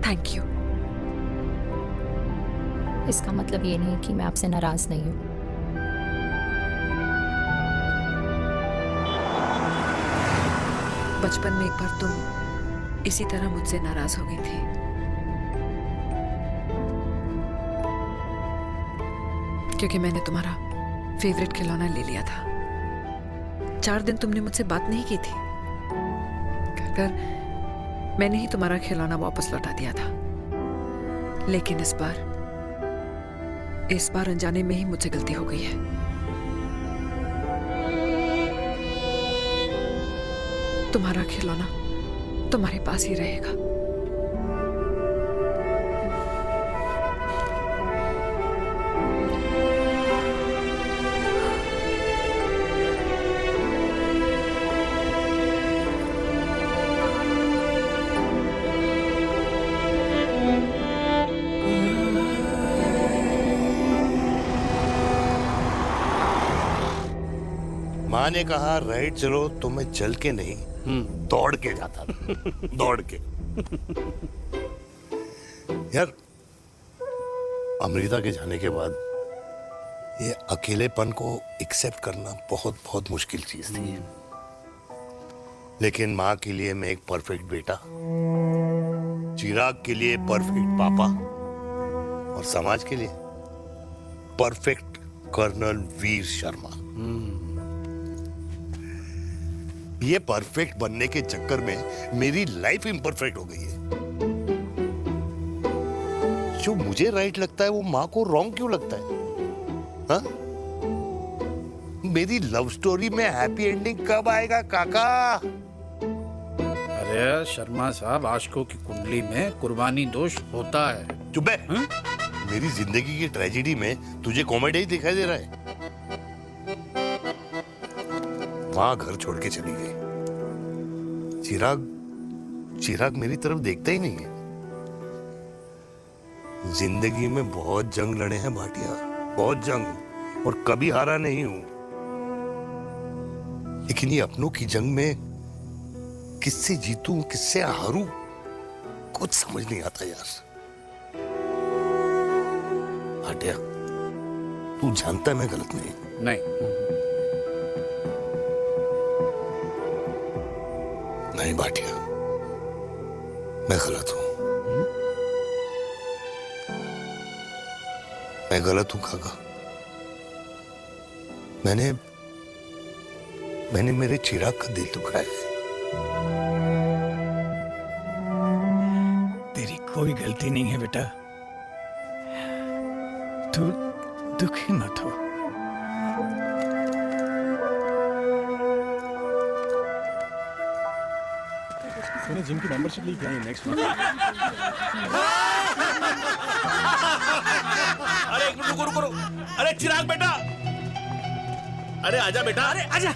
Thank you. इसका मतलब ये नहीं कि मैं आपसे नाराज नहीं हूँ। बचपन में एक बार तुम इसी तरह मुझसे नाराज हो गई थी। क्योंकि मैंने तुम्हारा फेवरेट खिलौना ले लिया था। 4 दिन तुमने मुझसे बात नहीं की थी। मैंने ही तुम्हारा खिलौना वापस लौटा दिया था। लेकिन इस बार अनजाने में ही मुझसे गलती हो गई है। तुम्हारा खिलौना तुम्हारे पास ही रहेगा। माँ ने कहा राइट चलो, तो मैं चल के नहीं दौड़ के जाता था। दौड़ के। यार, अमृता के जाने के बाद ये अकेलेपन को एक्सेप्ट करना बहुत बहुत मुश्किल चीज थी। लेकिन माँ के लिए मैं एक परफेक्ट बेटा, चिराग के लिए परफेक्ट पापा और समाज के लिए परफेक्ट कर्नल वीर शर्मा। ये परफेक्ट बनने के चक्कर में मेरी लाइफ इम्परफेक्ट हो गई है। जो मुझे राइट लगता है वो माँ को रॉन्ग क्यों लगता है? हाँ? मेरी लव स्टोरी में हैप्पी एंडिंग कब आएगा काका? अरे शर्मा साहब, आशिकों की कुंडली में कुर्बानी दोष होता है। चुप है। मेरी जिंदगी की ट्रेजेडी में तुझे कॉमेडी ही दिखाई दे रहा है। माँ घर छोड़ के चली गई। चिराग मेरी तरफ देखता ही नहीं है। जिंदगी में बहुत जंग लड़े हैं भाटिया, बहुत जंग, और कभी हारा नहीं हूं। लेकिन ये अपनों की जंग में किससे जीतूं किससे हारूं कुछ समझ नहीं आता यार। भाटिया, तू जानता है मैं गलत नहीं। नहीं भाटिया, मैं गलत हूं। मैं गलत हूं काका। मैंने मेरे चिराग का दिल दुखाया है। तेरी कोई गलती नहीं है बेटा, तू दुखी मत हो। मैंने जिम की मेंबरशिप ली क्या है नेक्स्ट मंथ? अरे एक मिनट रुको। अरे चिराग बेटा, अरे आजा बेटा, अरे आजा।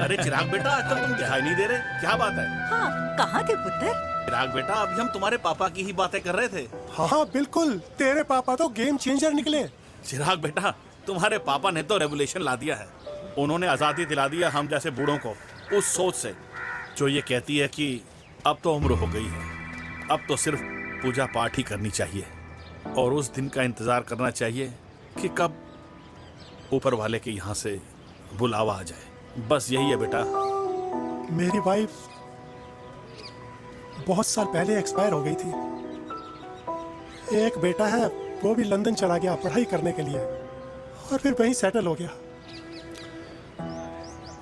अरे चिराग बेटा, आजकल तुम दिखाई नहीं दे रहे, क्या बात है? हाँ, कहाँ थे पुत्र? चिराग बेटा, अभी हम तुम्हारे पापा की ही बातें कर रहे थे। हाँ बिल्कुल, तेरे पापा तो गेम चेंजर निकले। चिराग बेटा, तुम्हारे पापा ने तो रेवोल्यूशन ला दिया है। उन्होंने आजादी दिला दिया हम जैसे बूढ़ों को उस सोच से जो ये कहती है कि अब तो उम्र हो गई है, अब तो सिर्फ पूजा पाठ ही करनी चाहिए और उस दिन का इंतजार करना चाहिए कि कब ऊपर वाले के यहाँ से बुलावा आ जाए। बस यही है बेटा। मेरी वाइफ बहुत साल पहले एक्सपायर हो गई थी। एक बेटा है, वो भी लंदन चला गया पढ़ाई करने के लिए और फिर वहीं सेटल हो गया।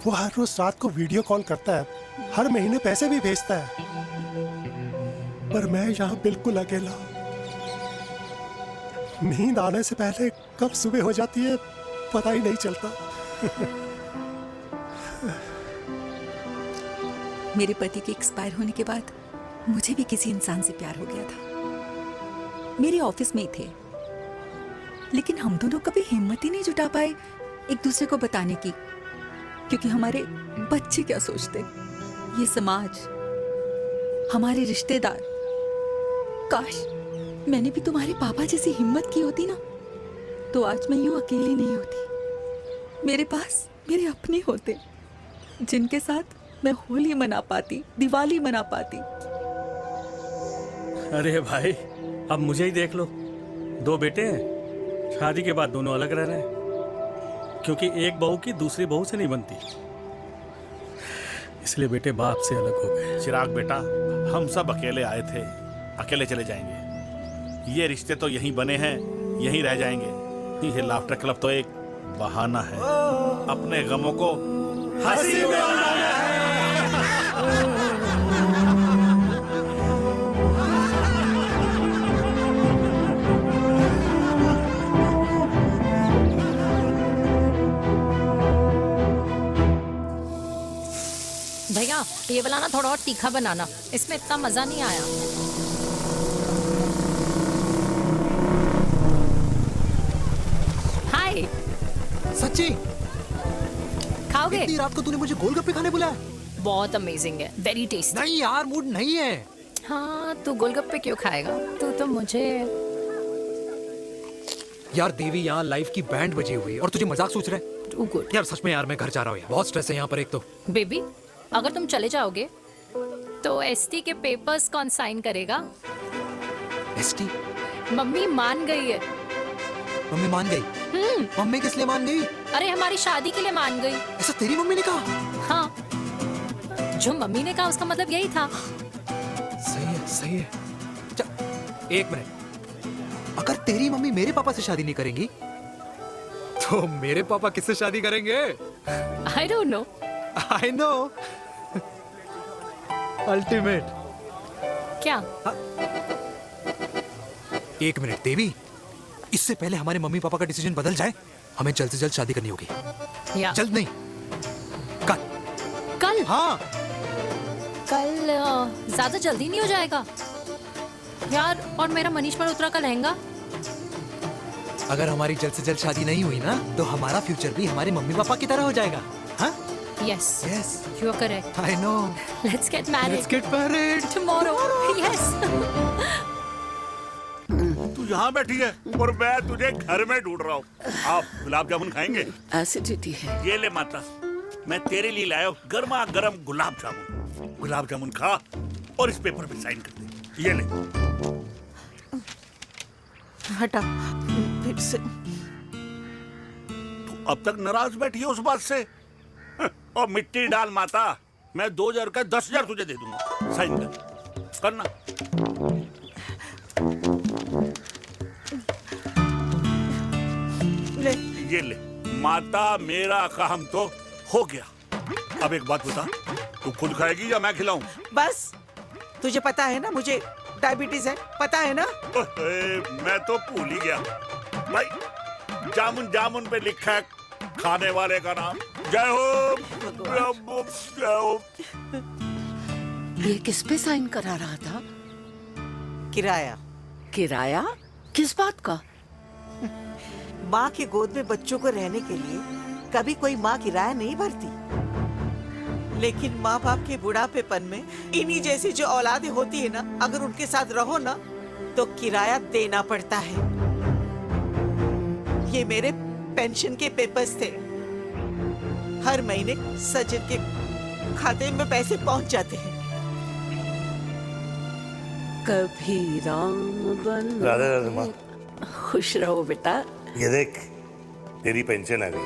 वो हर रोज रात को वीडियो कॉल करता है, हर महीने पैसे भी भेजता है, पर मैं यहाँ बिल्कुल अकेला। नींद आने से पहले कब सुबह हो जाती है पता ही नहीं चलता। मेरे पति के एक्सपायर होने के बाद मुझे भी किसी इंसान से प्यार हो गया था। मेरे ऑफिस में ही थे, लेकिन हम दोनों कभी हिम्मत ही नहीं जुटा पाए एक दूसरे को बताने की, क्योंकि हमारे बच्चे क्या सोचते, ये समाज, हमारे रिश्तेदार। काश मैंने भी तुम्हारे पापा जैसी हिम्मत की होती ना, तो आज मैं यूं अकेली नहीं होती। मेरे पास मेरे अपने होते जिनके साथ मैं होली मना पाती, दिवाली मना पाती। अरे भाई, अब मुझे ही देख लो, 2 बेटे हैं, शादी के बाद दोनों अलग रह रहे हैं, क्योंकि एक बहू की दूसरी बहू से नहीं बनती, इसलिए बेटे बाप से अलग हो गए। चिराग बेटा, हम सब अकेले आए थे, अकेले चले जाएंगे। ये रिश्ते तो यहीं बने हैं, यहीं रह जाएंगे। ये लाफ्टर क्लब तो एक बहाना है अपने गमों को हंसी में बनाना है। भैया, ये वाला ना थोड़ा और तीखा बनाना, इसमें इतना मजा नहीं आया। हाय। सच्ची? खाओगे? इतनी रात को तूने मुझे गोलगप्पे खाने बुलाया? बहुत अमेजिंग है, वेरी टेस्टी। नहीं यार, मूड नहीं है। हाँ, तू गोलगप्पे क्यों खाएगा? तू तो मुझे। यार देवी, यहाँ लाइफ की बैंड बजी हुई है और तुझे मजाक सोच रहे है? यार सच में यार, मैं घर जा रहा हूँ यार, बहुत स्ट्रेस है यहाँ पर। एक तो बेबी, अगर तुम चले जाओगे तो एसटी के पेपर्स कौन साइन करेगा? एसटी? मम्मी मान गई है। मम्मी मान गई? मम्मी किस लिए मान गई? अरे हमारी शादी के लिए मान गई। ऐसा तेरी मम्मी ने कहा? हाँ, जो मम्मी ने कहा उसका मतलब यही था। सही है, सही है। एक मिनट, अगर तेरी मम्मी मेरे पापा से शादी नहीं करेंगी तो मेरे पापा किससे शादी करेंगे? I don't know. I know. Ultimate. क्या? एक मिनट देवी, इससे पहले हमारे मम्मी पापा का डिसीजन बदल जाए, हमें जल्द से जल्द शादी करनी होगी। या। जल्द नहीं, कल। कल? हाँ। कल ज्यादा जल्दी नहीं हो जाएगा यार? और मेरा मनीष मल्होत्रा का लहंगा? अगर हमारी जल्द से जल्द शादी नहीं हुई ना, तो हमारा फ्यूचर भी हमारे मम्मी पापा की तरह हो जाएगा। हाँ? Yes. Yes. You are correct. I know. Let's get married. Let's get married. Tomorrow. Yes. तू यहाँ बैठी है और मैं तुझे घर में ढूंढ रहा हूँ। आप गुलाब जामुन खाएंगे? एसिडिटी है। ये ले माता, मैं तेरे लिए लाया हूँ गर्मा गर्म गुलाब जामुन। गुलाब जामुन खा और इस पेपर पे साइन कर दे। ये ले। हटा फिर से। तू अब तक नाराज बैठी है उस बात से? और मिट्टी डाल माता, मैं 2000 का 10,000 तुझे दे दूंगा। साइन कर, करना। ले। ये ले माता, मेरा काम तो हो गया। अब एक बात बता, तू खुद खाएगी या मैं खिलाऊं? बस, तुझे पता है ना मुझे डायबिटीज है, पता है ना? मैं तो भूल ही गया भाई, जामुन जामुन पे लिखा है खाने वाले का नाम। जय हो, जय हो। ये किस पे साइन करा रहा था? किराया। किराया? किस बात का? माँ के गोद में बच्चों को रहने के लिए कभी कोई माँ किराया नहीं भरती, लेकिन माँ बाप के बुढ़ापेपन में इन्हीं जैसी जो औलादें होती है ना, अगर उनके साथ रहो ना तो किराया देना पड़ता है। ये मेरे पेंशन के पेपर्स थे। हर महीने सचिन के खाते में पैसे पहुंच जाते हैं। कभी राम बन। राधे राधे माँ। खुश रहो बेटा। ये देख, तेरी पेंशन आ गई।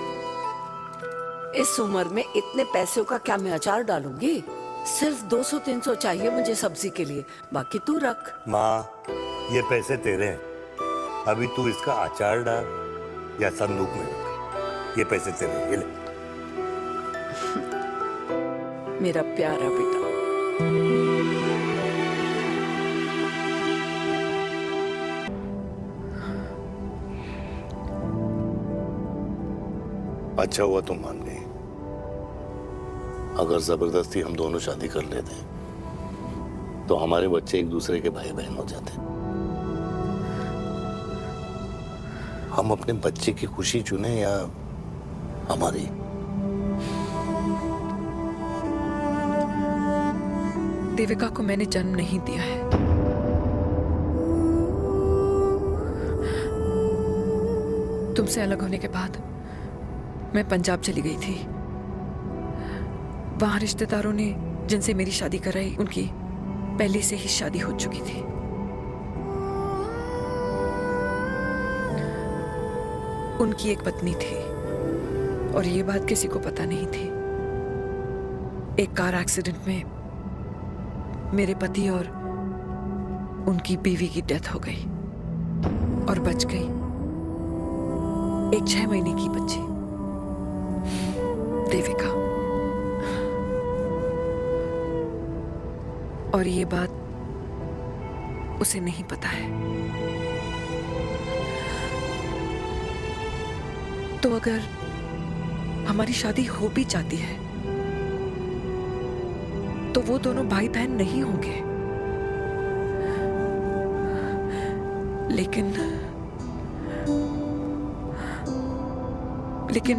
इस उम्र में इतने पैसों का क्या मैं अचार डालूंगी? सिर्फ 200-300 चाहिए मुझे सब्जी के लिए, बाकी तू रख। माँ, ये पैसे तेरे हैं, अभी तू इसका अचार डाल या संदूक में रख। ये पैसे तेरे हैं, ये ले। मेरा प्यारा बेटा। अच्छा हुआ तुम मान गई। अगर जबरदस्ती हम दोनों शादी कर लेते तो हमारे बच्चे एक दूसरे के भाई बहन हो जाते। हम अपने बच्चे की खुशी चुने या हमारी? देविका को मैंने जन्म नहीं दिया है। तुमसे अलग होने के बाद मैं पंजाब चली गई थी। वहां रिश्तेदारों ने जिनसे मेरी शादी कराई, उनकी पहले से ही शादी हो चुकी थी। उनकी एक पत्नी थी और ये बात किसी को पता नहीं थी। एक कार एक्सीडेंट में मेरे पति और उनकी बीवी की डेथ हो गई और बच गई एक 6 महीने की बच्ची, देविका। और ये बात उसे नहीं पता है। तो अगर हमारी शादी हो भी जाती है तो वो दोनों भाई बहन नहीं होंगे। लेकिन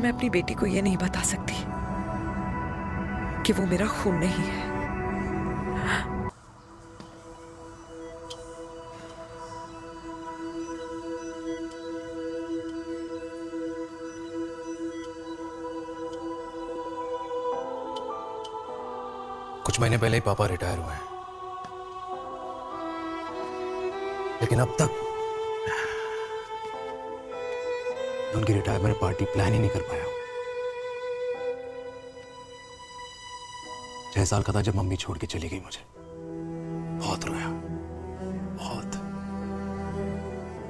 मैं अपनी बेटी को ये नहीं बता सकती कि वो मेरा खून नहीं है। कुछ महीने पहले ही पापा रिटायर हुए हैं। लेकिन अब तक उनकी रिटायरमेंट पार्टी प्लान ही नहीं कर पाया। 6 साल का था जब मम्मी छोड़ के चली गई मुझे। बहुत रोया, बहुत।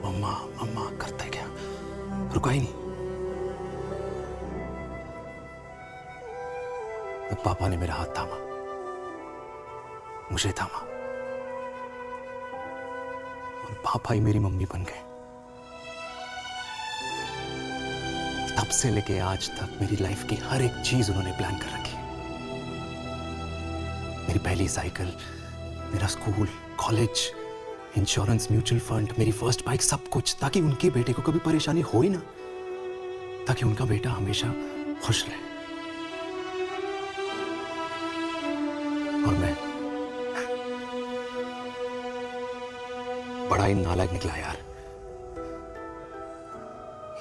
मम्मा मम्मा करते क्या, रुका ही नहीं। तब पापा ने मेरा हाथ थामा, मुझे थामा, और पापा ही मेरी मम्मी बन गए। तब से लेके आज तक मेरी लाइफ की हर एक चीज उन्होंने प्लान कर रखी है। मेरी पहली साइकिल, मेरा school, college, insurance, mutual fund, मेरी फर्स्ट बाइक, सब कुछ, ताकि उनके बेटे को कभी परेशानी हो ही ना, ताकि उनका बेटा हमेशा खुश रहे। और मैं बड़ा ही नालायक निकला यार।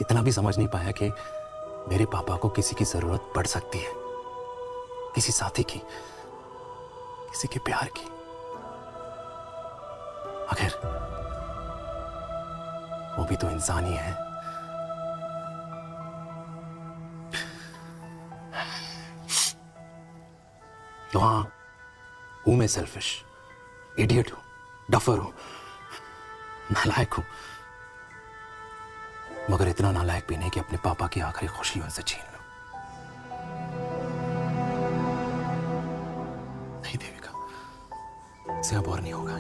इतना भी समझ नहीं पाया कि मेरे पापा को किसी की जरूरत पड़ सकती है, किसी साथी की, किसी के प्यार की। आखिर वो भी तो इंसान ही है। तो हाँ, हूं मैं सेल्फिश, इडियट हूं, डफर हूं, नालायक हूं, मगर इतना नालायक भी नहीं कि अपने पापा की आखिरी खुशी उनसे छीन लूं। नहीं देविका, इससे अब और नहीं होगा।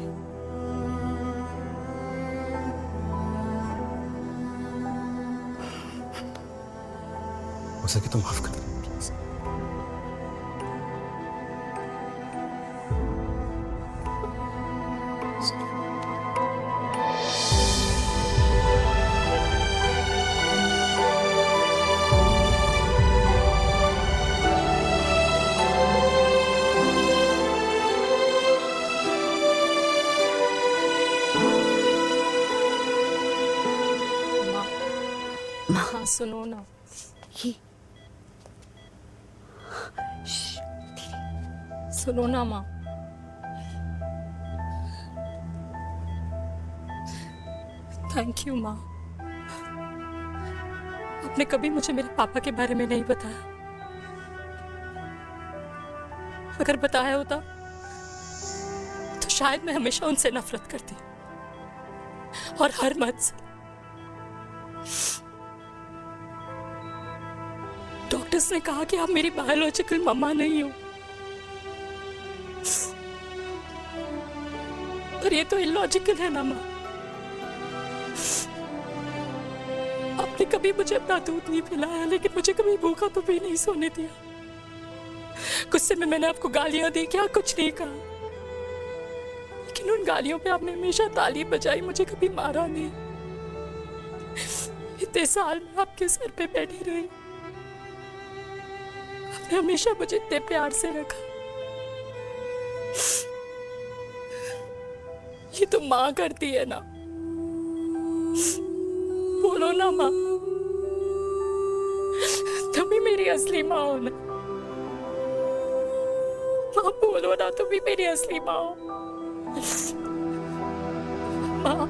हो सके तो माफ कर दो प्लीज। हाँ सुनो ना, सुनो ना माँ। थैंक यू माँ, आपने कभी मुझे मेरे पापा के बारे में नहीं बताया। अगर बताया होता तो शायद मैं हमेशा उनसे नफरत करती, और हर मत से। डॉक्टर्स ने कहा कि आप मेरी बायोलॉजिकल मम्मा नहीं हो, पर ये तो इलॉजिकल है ना माँ। आपने कभी मुझे अपना दूध नहीं पिलाया, लेकिन मुझे कभी भूखा तो भी नहीं सोने दिया। गुस्से में मैंने आपको गालियां दी, क्या कुछ नहीं कहा, लेकिन उन गालियों पे आपने हमेशा ताली बजाई, मुझे कभी मारा नहीं। इतने साल में आपके सर पे बैठी रही, आपने हमेशा मुझे इतने प्यार से रखा। ये तो माँ करती है ना, बोलो ना माँ, तुम ही मेरी असली माँ हो ना। माँ बोलो ना, तुम ही मेरी असली माँ हो। माँ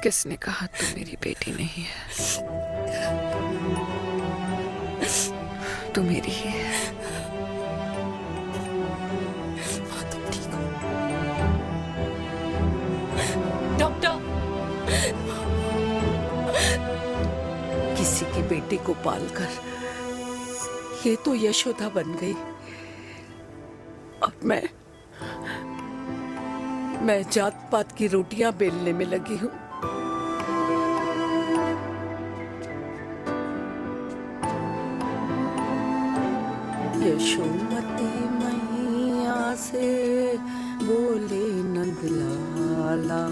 किसने कहा तू मेरी बेटी नहीं है? तू मेरी ही है। डॉक्टर, किसी की बेटी को पालकर ये तो यशोदा बन गई। अब मैं जात पात की रोटियां बेलने में लगी हूँ। यशोमती मैया से बोले नंदलाला,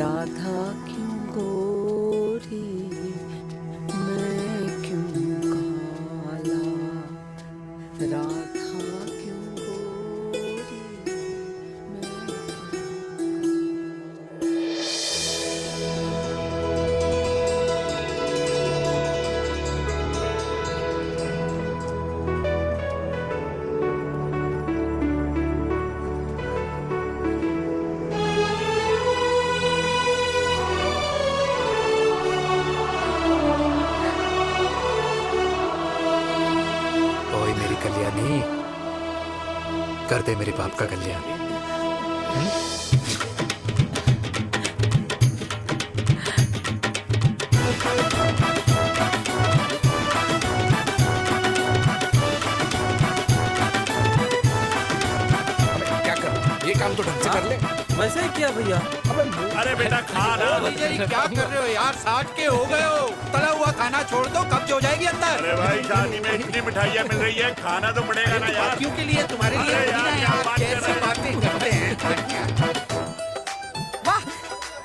राधा क्यों गोरी मैं क्यों काला, राधा क्यों गोरी मैं कर दे मेरे बाप का कल्याण। क्या कर, ये काम तो ढंग से कर ले। वैसे ही किया भैया। अरे बेटा खा ना। क्या कर रहे हो यार, 60 के हो गए हो, तला हुआ खाना छोड़ दो, कब्ज हो जाएगी अंदर। अरे भाई शादी में इतनी मिठाइयाँ मिल रही है, खाना तो पड़ेगा ना यार। क्यों के लिए तुम्हारे लिए अरे यार, क्या बात कर कैसी रहे हैं? बातें करते हैं। वाह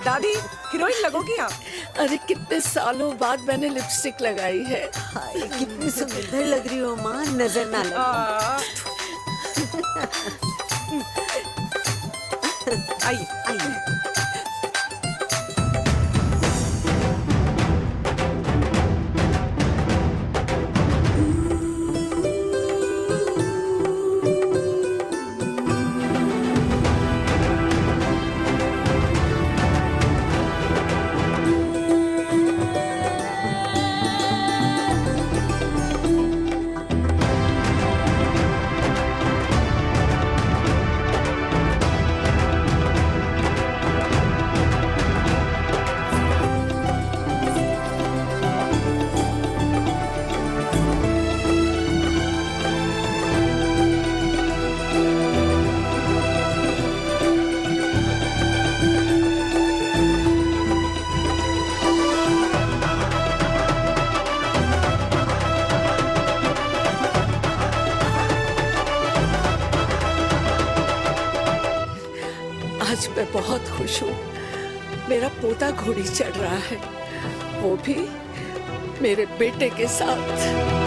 दादी, हीरोइन लगोगी आप। अरे कितने सालों बाद मैंने लिपस्टिक लगाई है। कितनी सुंदर लग रही हो माँ, नजर ना लगे। आइए आइए। आज मैं बहुत खुश हूँ। मेरा पोता घोड़ी चढ़ रहा है, वो भी मेरे बेटे के साथ।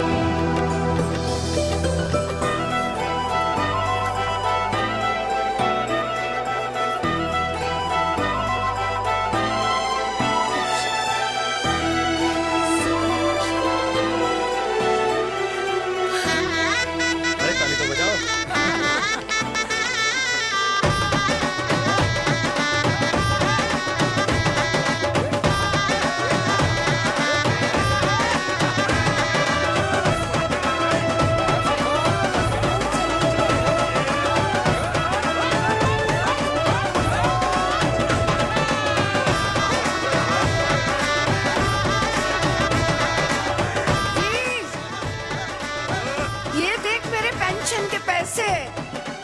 ये देख मेरे पेंशन के पैसे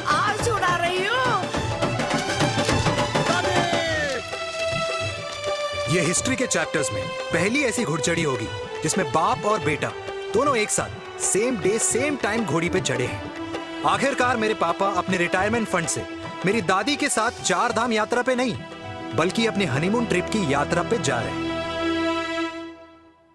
आज उड़ा रही हूँ। ये हिस्ट्री के चैप्टर्स में पहली ऐसी घुड़चढ़ी होगी जिसमें बाप और बेटा दोनों एक साथ सेम डे सेम टाइम घोड़ी पे चढ़े हैं। आखिरकार मेरे पापा अपने रिटायरमेंट फंड से मेरी दादी के साथ 4 धाम यात्रा पे नहीं बल्कि अपने हनीमून ट्रिप की यात्रा पे जा रहे हैं।